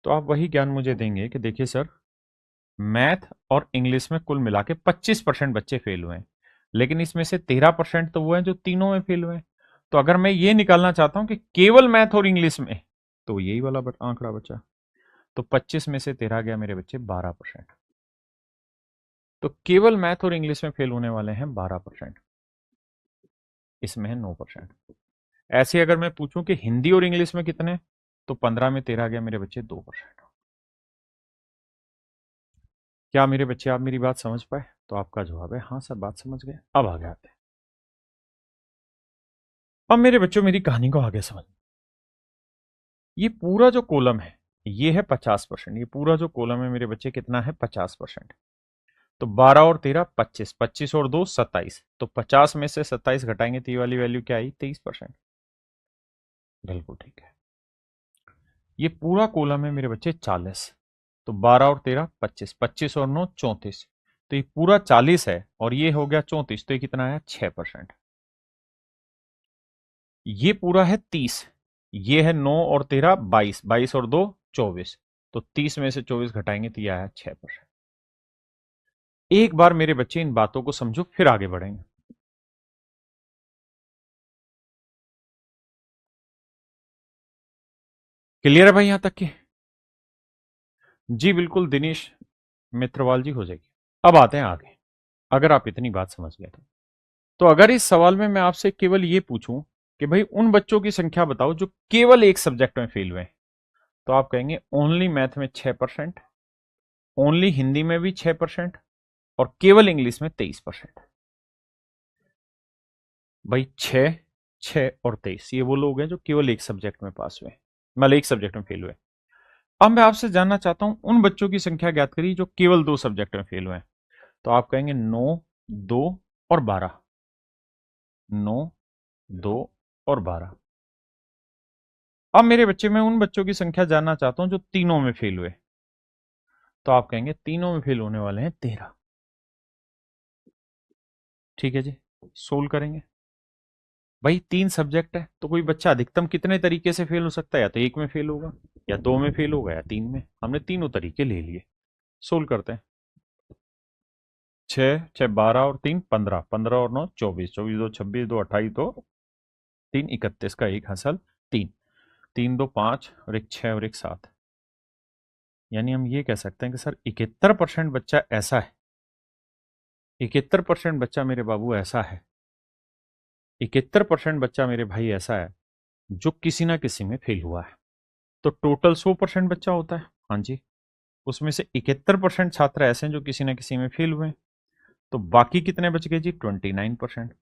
तो आप वही ज्ञान मुझे देंगे कि देखिए सर, मैथ और इंग्लिश में कुल मिला के 25% बच्चे फेल हुए हैं, लेकिन इसमें से 13% तो वो हैं जो तीनों में फेल हुए हैं। तो अगर मैं ये निकालना चाहता हूं कि केवल मैथ और इंग्लिश में, तो यही वाला आंकड़ा बचा। तो 25 में से 13 गया मेरे बच्चे 12%। तो केवल मैथ और इंग्लिश में फेल होने वाले हैं 12%, इसमें है 9%। ऐसे अगर मैं पूछूं कि हिंदी और इंग्लिश में कितने, तो 15 में 13 गया मेरे बच्चे 2%। क्या मेरे बच्चे आप मेरी बात समझ पाए? तो आपका जवाब है हाँ सर, बात समझ गए। अब आगे आते हैं। अब मेरे बच्चों मेरी कहानी को आगे समझ, ये पूरा जो कॉलम है ये है 50%। ये पूरा जो कॉलम है मेरे बच्चे कितना है? 50%। तो 12 और 13 25, 25 और 2 27, तो 50 में से 27 घटाएंगे तो ये वाली वैल्यू क्या आई? 23%। बिल्कुल ठीक है। ये पूरा कॉलम है मेरे बच्चे 40, तो 12 और 13 25, 25 और 9 34, तो ये पूरा 40 है और ये हो गया 34, तो ये कितना है? 6%। ये पूरा है 30, ये है 9 और 13 22, 22 और 2 24, तो 30 में से 24 घटाएंगे तो यह आया 6%। एक बार मेरे बच्चे इन बातों को समझो, फिर आगे बढ़ेंगे। क्लियर है भाई यहां तक की? जी बिल्कुल दिनेश मित्रवाल जी, हो जाएगी। अब आते हैं आगे, अगर आप इतनी बात समझ गए तो अगर इस सवाल में मैं आपसे केवल ये पूछूं कि भाई उन बच्चों की संख्या बताओ जो केवल एक सब्जेक्ट में फेल हुए हैं, तो आप कहेंगे ओनली मैथ में 6%, ओनली हिंदी में भी 6%, और केवल इंग्लिश में 23%। भाई 6, 6 और 23, ये वो लोग हैं जो केवल एक सब्जेक्ट में पास हुए, मतलब एक सब्जेक्ट में फेल हुए। अब मैं आपसे जानना चाहता हूं उन बच्चों की संख्या ज्ञात करिए जो केवल दो सब्जेक्ट में फेल हुए हैं, तो आप कहेंगे 9, 2 और 12। 9, 2 और 12। अब मेरे बच्चे, मैं उन बच्चों की संख्या जानना चाहता हूं जो तीनों में फेल हुए। तो आप कहेंगे तीनों में फेल होने वाले हैं 13। ठीक है जी, सोल्व करेंगे। भाई 3 सब्जेक्ट है तो कोई बच्चा अधिकतम कितने तरीके से फेल हो सकता है? या तो एक में फेल होगा, या दो में फेल होगा, या तीन में। हमने तीनों तरीके ले लिए। सोल्व करते हैं। 6 6 12 और 3 15, 15 और 9 24, 24 2 26, 2 28, 2 3 31 का एक हासिल 3, 3 2 5 और एक 6 और एक 7। यानी हम ये कह सकते हैं कि सर 71% बच्चा ऐसा है, 71% बच्चा मेरे बाबू ऐसा है, 71% बच्चा मेरे भाई ऐसा है जो किसी ना किसी में फेल हुआ है। तो टोटल 100% बच्चा होता है। हाँ जी, उसमें से 71% छात्र ऐसे हैं जो किसी ना किसी में फेल हुए हैं। तो बाकी कितने बच गए जी? 29%।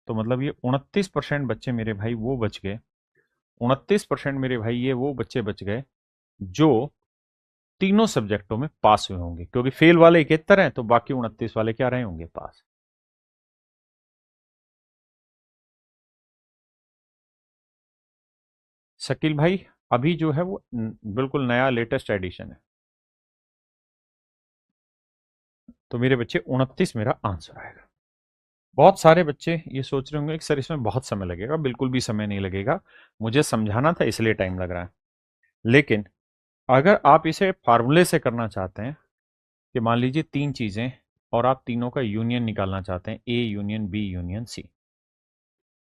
तो मतलब ये 29% बच्चे मेरे भाई वो बच गए, 29% मेरे भाई ये वो बच्चे बच गए जो तीनों सब्जेक्टों में पास हुए होंगे, क्योंकि फेल वाले 71 हैं तो बाकी 29 वाले क्या रहे होंगे? पास। शकील भाई, अभी जो है वो बिल्कुल नया लेटेस्ट एडिशन है। तो मेरे बच्चे 29 मेरा आंसर आएगा। बहुत सारे बच्चे ये सोच रहे होंगे कि सर इसमें बहुत समय लगेगा। बिल्कुल भी समय नहीं लगेगा, मुझे समझाना था इसलिए टाइम लग रहा है। लेकिन अगर आप इसे फार्मूले से करना चाहते हैं कि मान लीजिए तीन चीजें और आप तीनों का यूनियन निकालना चाहते हैं, A union B union C,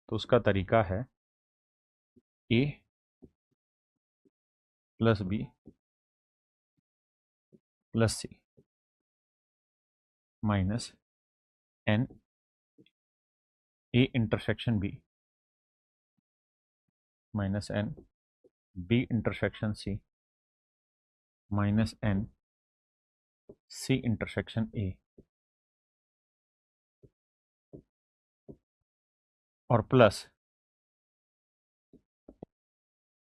तो उसका तरीका है A plus B plus C minus N A intersection B minus N B intersection C minus N C intersection A, और plus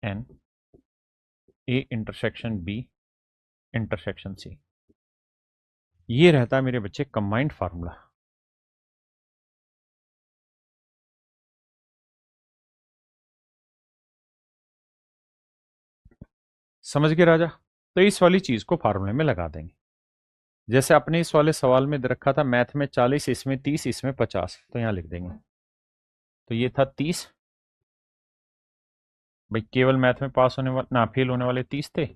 N A intersection B intersection C. ये रहता है मेरे बच्चे कंबाइंड फार्मूला। समझ गए राजा? तो इस वाली चीज को फार्मूले में लगा देंगे। जैसे अपने इस वाले सवाल में दे रखा था मैथ में 40, इसमें 30, इसमें 50, तो यहां लिख देंगे। तो ये था 30। भाई केवल मैथ में पास होने वाले ना फेल होने वाले 30 थे,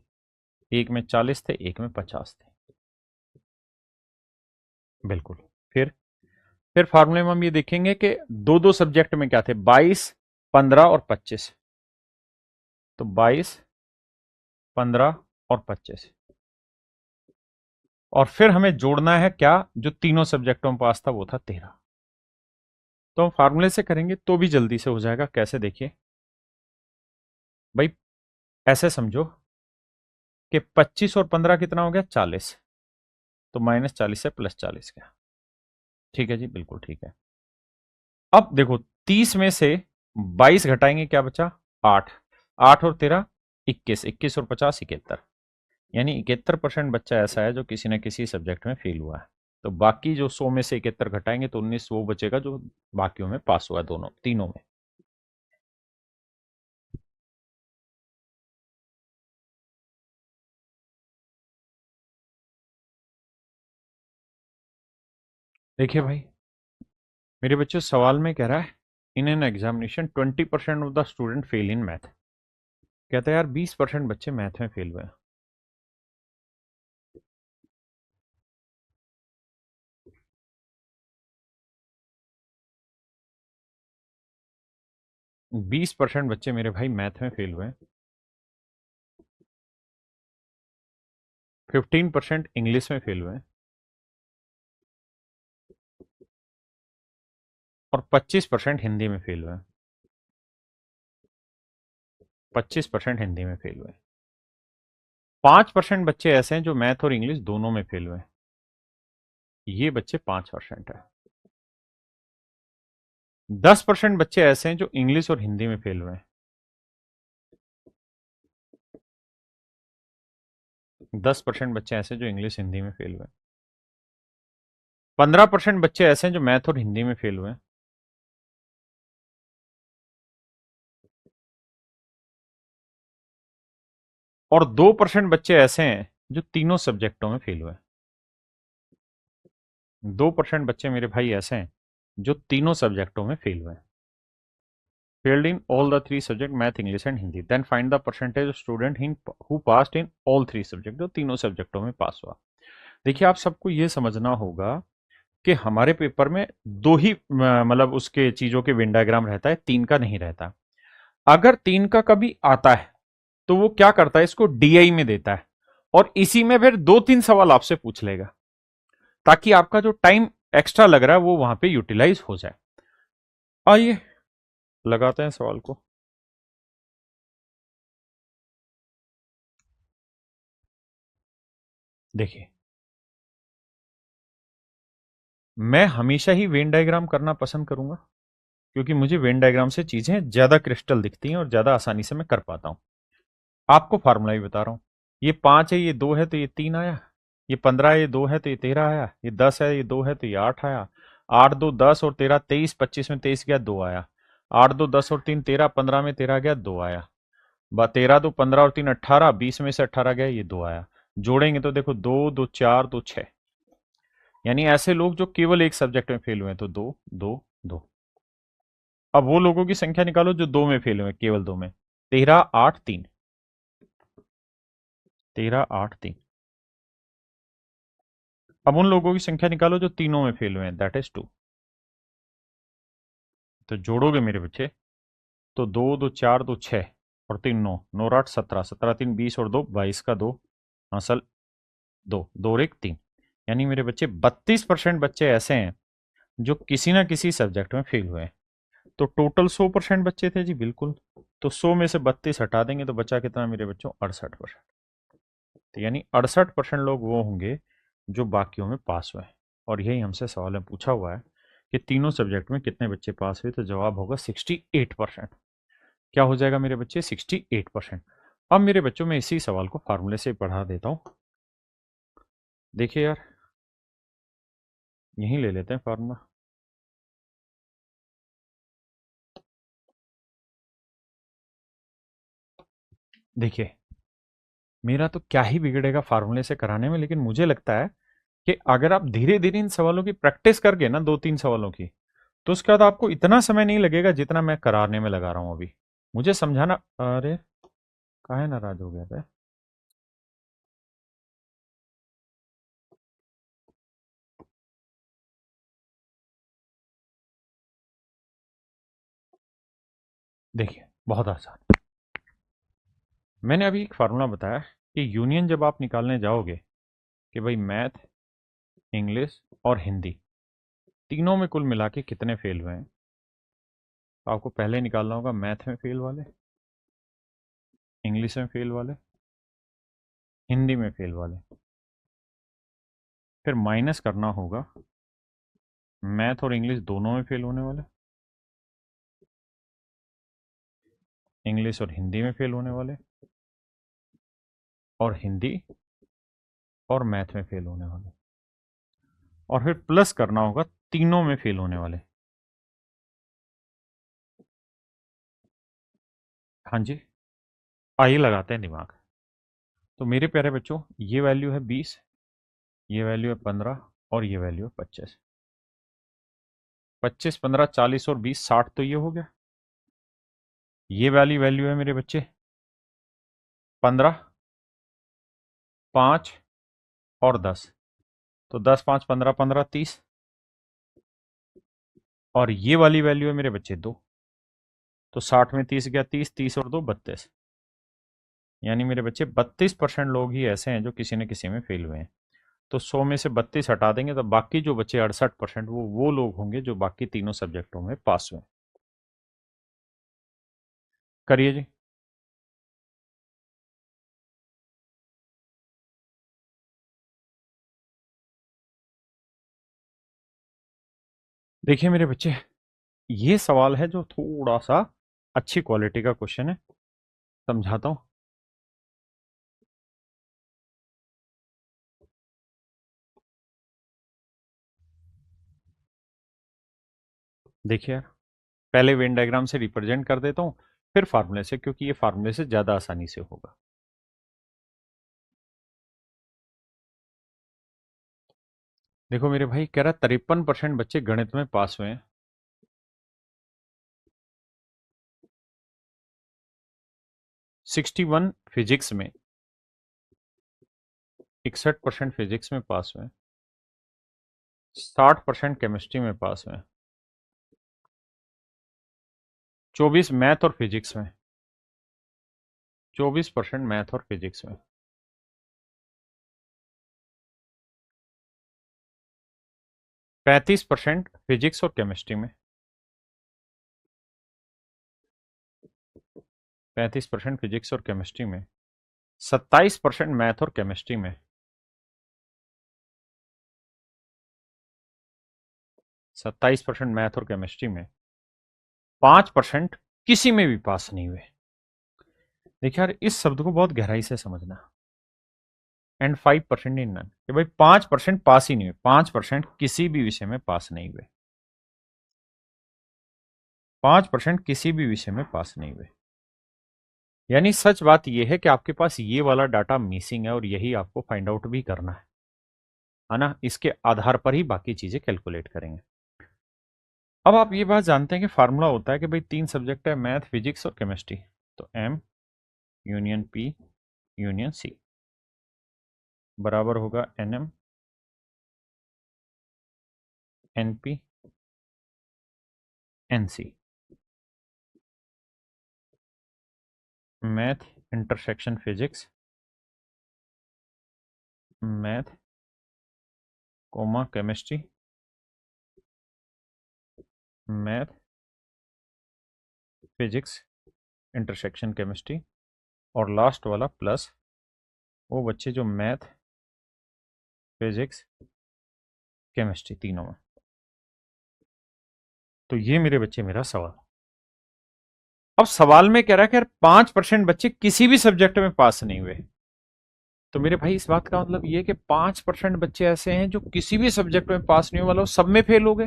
एक में 40 थे, एक में 50 थे। बिल्कुल। फिर फिर फार्मूले में हम ये देखेंगे कि दो दो सब्जेक्ट में क्या थे, 22, 15 और 25। तो 22, 15 और 25, और फिर हमें जोड़ना है क्या? जो तीनों सब्जेक्टों में पास था वो था 13। तो हम फार्मूले से करेंगे तो भी जल्दी से हो जाएगा। कैसे? देखिए भाई, ऐसे समझो कि 25 और 15 कितना हो गया? 40। तो -40 से +40 का। ठीक है जी, बिल्कुल ठीक है। अब देखो 30 में से 22 घटाएंगे, क्या बचा? 8। 8 और 13 21, 21 और 50 71। यानी 71% बच्चा ऐसा है जो किसी न किसी सब्जेक्ट में फेल हुआ है। तो बाकी जो 100 में से 71 घटाएंगे तो 19 वो बचेगा जो बाकियों में पास हुआ, दोनों तीनों में। देखिए भाई, मेरे बच्चे सवाल में कह रहा है in an examination 20% of the student fail in math. कहता है यार 20% बच्चे मैथ में फेल हुए हैं। 20% बच्चे मेरे भाई मैथ में फेल हुए हैं। 15% इंग्लिश में फेल हुए हैं, और 25% हिंदी में फेल हुए हैं। 25% हिंदी में फेल हुए हैं। 5% बच्चे ऐसे हैं जो मैथ और इंग्लिश दोनों में फेल हुए हैं। ये बच्चे 5% है। 10% बच्चे ऐसे हैं जो इंग्लिश और हिंदी में फेल हुए हैं। 10% बच्चे ऐसे जो इंग्लिश हिंदी में फेल हुए हैं। 15% बच्चे ऐसे हैं जो मैथ और हिंदी में फेल हुए हैं। और 2% बच्चे ऐसे हैं जो तीनों सब्जेक्टों में फेल हुए। 2% बच्चे मेरे भाई ऐसे हैं जो तीनों सब्जेक्टों में फेल हुए। Failed in all the three subject, math, English and Hindi. Then find the percentage of student who passed in all three subject, जो तीनों सब्जेक्टों में पास हुआ। देखिए, आप सबको ये समझना होगा कि हमारे पेपर में दो ही मतलब उसके चीजों के वेन डायग्राम रहता है, तीन का नहीं रहता। अगर तीन का कभी आता है तो वो क्या करता है, इसको डीआई में देता है और इसी में फिर दो तीन सवाल आपसे पूछ लेगा, ताकि आपका जो टाइम एक्स्ट्रा लग रहा है वो वहां पे यूटिलाइज हो जाए। आइए लगाते हैं सवाल को। देखिए, मैं हमेशा ही वेन डायग्राम करना पसंद करूंगा, क्योंकि मुझे वेन डायग्राम से चीजें ज्यादा क्रिस्टल दिखती हैं और ज्यादा आसानी से मैं कर पाता हूं। आपको फार्मूला भी बता रहा हूं। ये 5 है, ये 2 है, तो ये 3 आया। ये 15 है, ये 2 है, तो ये 13 आया। ये 10 है, ये 2 है, तो ये 8 आया। 8 2 10 और 13 23, 25 में 23 गया, 2 आया। 8 2 10 और 3 13, 15 में 13 गया, 2 आया। 13 2 15 और 3 18, 20 में से 18 गया, ये 2 आया। जोड़ेंगे तो देखो, 2 2 4 2 6। यानी ऐसे लोग जो केवल एक सब्जेक्ट में फेल हुए हैं, तो 2 2 2। अब वो लोगों की संख्या निकालो जो दो में फेल हुए, केवल दो में। 13 8 3। 13 8 3। अब उन लोगों की संख्या निकालो जो तीनों में फेल हुए हैं, दैट इज 2। तो जोड़ोगे मेरे बच्चे, तो 2 2 4 2 6 और 3 9, 9 8 17, 17 3 20 और 2 22 का 2, असल 2 2 और 1 3। यानी मेरे बच्चे 32% बच्चे ऐसे हैं जो किसी ना किसी सब्जेक्ट में फेल हुए हैं। तो टोटल 100% बच्चे थे जी, बिल्कुल। तो 100 में से 32 हटा देंगे तो बचा कितना मेरे बच्चों, 68%। तो यानी 68% लोग वो होंगे जो बाकियों में पास हुए हैं। और यही हमसे सवाल में पूछा हुआ है कि तीनों सब्जेक्ट में कितने बच्चे पास हुए, तो जवाब होगा 68%। क्या हो जाएगा मेरे बच्चे, 68%। अब मेरे बच्चों में इसी सवाल को फार्मूले से पढ़ा देता हूं। देखिए यार, यहीं ले लेते हैं फार्मूला। देखिए, मेरा तो क्या ही बिगड़ेगा फार्मूले से कराने में, लेकिन मुझे लगता है कि अगर आप धीरे धीरे इन सवालों की प्रैक्टिस कर गए ना, दो तीन सवालों की, तो उसके बाद आपको इतना समय नहीं लगेगा जितना मैं कराने में लगा रहा हूं अभी। मुझे समझाना। अरे, काहे नाराज हो गया था। देखिए, बहुत आसान। मैंने अभी एक फार्मूला बताया कि यूनियन जब आप निकालने जाओगे कि भाई मैथ, इंग्लिश और हिंदी तीनों में कुल मिला के कितने फेल हुए हैं, तो आपको पहले निकालना होगा मैथ में फेल वाले, इंग्लिश में फेल वाले, हिंदी में फेल वाले। फिर माइनस करना होगा मैथ और इंग्लिश दोनों में फेल होने वाले, इंग्लिश और हिंदी में फेल होने वाले, और हिंदी और मैथ में फेल होने वाले। और फिर प्लस करना होगा तीनों में फेल होने वाले। हाँ जी, आइए लगाते हैं दिमाग। तो मेरे प्यारे बच्चों, ये वैल्यू है 20, ये वैल्यू है 15 और ये वैल्यू है 25। 25 15 40 और 20 60, तो ये हो गया। ये वाली वैल्यू है मेरे बच्चे 15, 5 और 10। तो 10 5 15 15 30। और ये वाली वैल्यू है मेरे बच्चे 2। तो 60 में 30 गया, 30 30 और 2 32। यानी मेरे बच्चे 32% लोग ही ऐसे हैं जो किसी न किसी में फेल हुए हैं। तो 100 में से 32 हटा देंगे तो बाकी जो बचे 68%, वो लोग होंगे जो बाकी तीनों सब्जेक्टों में पास हुए। करिए जी। देखिए मेरे बच्चे, ये सवाल है जो थोड़ा सा अच्छी क्वालिटी का क्वेश्चन है। समझाता हूं। देखिए यार, पहले वेन डायग्राम से रिप्रेजेंट कर देता हूं, फिर फार्मूले से, क्योंकि ये फार्मूले से ज्यादा आसानी से होगा। देखो मेरे भाई, कह रहा 53% बच्चे गणित में पास हुए हैं, 61 फिजिक्स में, 61% फिजिक्स में पास हुए हैं, 60% केमिस्ट्री में पास हुए हैं, 24 मैथ और फिजिक्स में, 24% मैथ और फिजिक्स में, 35% फिजिक्स और केमिस्ट्री में, 35% फिजिक्स और केमिस्ट्री में, 27% मैथ और केमिस्ट्री में, 27% मैथ और केमिस्ट्री में, 5% किसी में भी पास नहीं हुए। देखिए यार, इस शब्द को बहुत गहराई से समझना। एंड 5% इन नन, कि भाई 5% पास ही नहीं हुए, 5% किसी भी विषय में पास नहीं हुए, 5% किसी भी विषय में पास नहीं हुए। यानी सच बात यह है कि आपके पास ये वाला डाटा मिसिंग है और यही आपको फाइंड आउट भी करना है ना। इसके आधार पर ही बाकी चीजें कैलकुलेट करेंगे। अब आप ये बात जानते हैं कि फार्मूला होता है कि भाई 3 सब्जेक्ट है, मैथ फिजिक्स और केमिस्ट्री, तो M union P union C बराबर होगा NM NP NC. Math intersection physics, math comma chemistry, math physics intersection chemistry, और लास्ट वाला प्लस वो बच्चे जो मैथ फिजिक्स केमिस्ट्री तीनों में। तो ये मेरे बच्चे मेरा सवाल। अब सवाल में कह रहा है कि यार 5% बच्चे किसी भी सब्जेक्ट में पास नहीं हुए। तो मेरे भाई इस बात का मतलब ये कि 5% बच्चे ऐसे हैं जो किसी भी सब्जेक्ट में पास नहीं हुए, मतलब सब में फेल हो गए।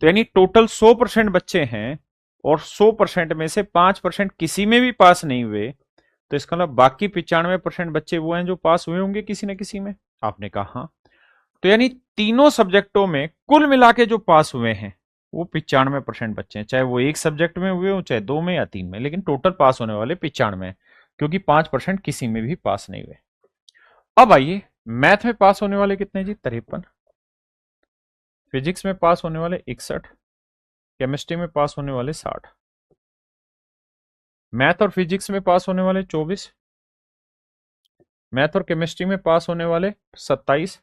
तो यानी टोटल 100% बच्चे हैं और 100% में से 5% किसी में भी पास नहीं हुए। तो इसका मतलब बाकी 95% बच्चे वो हैं जो पास हुए होंगे किसी न किसी में। आपने कहा हाँ। तो यानी तीनों सब्जेक्टों में कुल मिला के जो पास हुए हैं वो 95% बच्चे हैं, चाहे वो एक सब्जेक्ट में हुए हो, चाहे 2 में या 3 में, लेकिन टोटल पास होने वाले 95 हैं, क्योंकि 5% किसी में भी पास नहीं हुए। अब आइए, मैथ में पास होने वाले कितने जी? 53। फिजिक्स में पास होने वाले 61, केमिस्ट्री में पास होने वाले 60, मैथ और फिजिक्स में पास होने वाले 24, मैथ और केमिस्ट्री में पास होने वाले 27,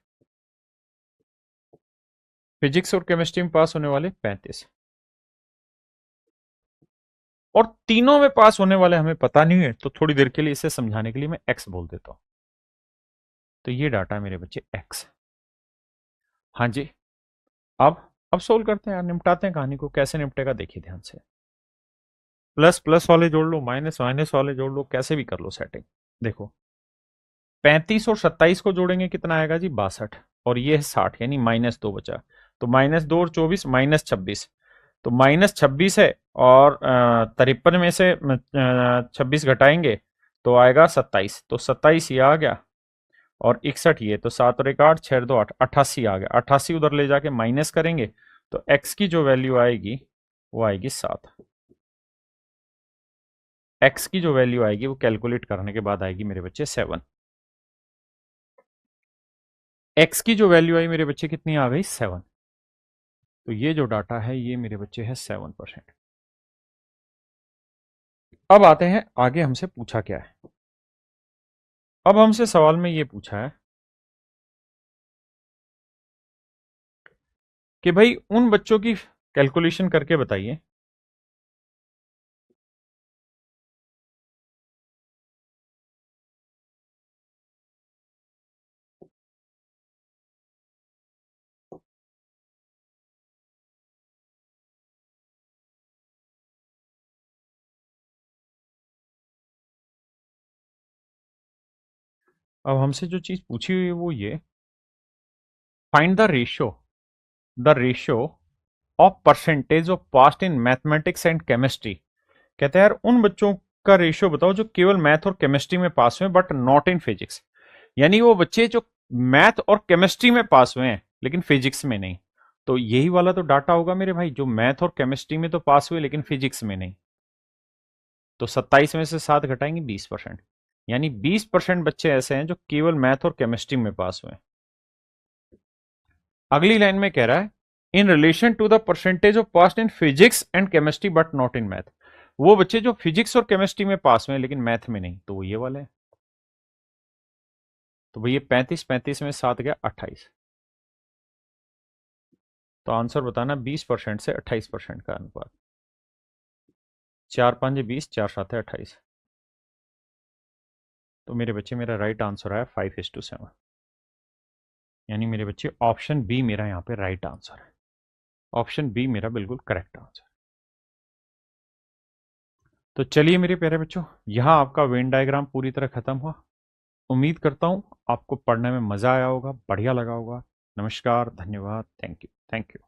फिजिक्स और केमिस्ट्री में पास होने वाले 35, और तीनों में पास होने वाले हमें पता नहीं है, तो थोड़ी देर के लिए इसे समझाने के लिए मैं एक्स बोल देता हूं। तो ये डाटा है मेरे बच्चे एक्स। हाँ जी। अब सोल्व करते हैं यार, निपटाते हैं कहानी को। कैसे निपटेगा देखिए ध्यान से। प्लस प्लस वाले जोड़ लो, माइनस माइनस वाले जोड़ लो, कैसे भी कर लो सेटिंग। देखो, 35 और 27 को जोड़ेंगे कितना आएगा जी? 62। और ये है 60, यानी -2 बचा। तो -2 और 24 -26। तो -26 है, और 53 में से 26 घटाएंगे तो आएगा 27। तो 27 ये आ गया, और 61 ये, तो 7 और 1 8, 6 2 8, 88 आ गया। 88 उधर ले जाके माइनस करेंगे तो x की जो वैल्यू आएगी वो आएगी 7। x की जो वैल्यू आएगी वो कैलकुलेट करने के बाद आएगी मेरे बच्चे 7। x की जो वैल्यू आई मेरे बच्चे कितनी आ गई? 7। तो ये जो डाटा है ये मेरे बच्चे है 7%। अब आते हैं आगे, हमसे पूछा क्या है। अब हमसे सवाल में ये पूछा है कि भाई उन बच्चों की कैलकुलेशन करके बताइए अब हमसे जो चीज पूछी हुई है वो ये, find the ratio of percentage of past in mathematics and chemistry. कहते हैं यार उन बच्चों का रेशियो बताओ जो केवल मैथ और केमिस्ट्री में पास हुए बट नॉट इन फिजिक्स। यानी वो बच्चे जो मैथ और केमिस्ट्री में पास हुए हैं, लेकिन फिजिक्स में नहीं। तो यही वाला तो डाटा होगा मेरे भाई, जो मैथ और केमिस्ट्री में तो पास हुए लेकिन फिजिक्स में नहीं। तो 27 में से 7 घटाएंगे 20%, यानी 20% बच्चे ऐसे हैं जो केवल मैथ और केमिस्ट्री में पास हुए। अगली लाइन में कह रहा है in relation to the percentage of pass in physics and chemistry but not in math. वो बच्चे जो फिजिक्स और केमिस्ट्री में पास हुए लेकिन मैथ में नहीं, तो वो ये वाले हैं। तो भैया 35 में 7 गया 28। तो आंसर बताना 20% से 28% का अनुपात। 4 5 20, 4 7 28। तो मेरे बच्चे मेरा राइट आंसर आया 5:7। यानी मेरे बच्चे ऑप्शन बी मेरा यहाँ पे राइट आंसर है। ऑप्शन बी मेरा बिल्कुल करेक्ट आंसर। तो चलिए मेरे प्यारे बच्चों, यहाँ आपका वेन डायग्राम पूरी तरह खत्म हुआ। उम्मीद करता हूँ आपको पढ़ने में मजा आया होगा, बढ़िया लगा होगा। नमस्कार, धन्यवाद, थैंक यू, थैंक यू।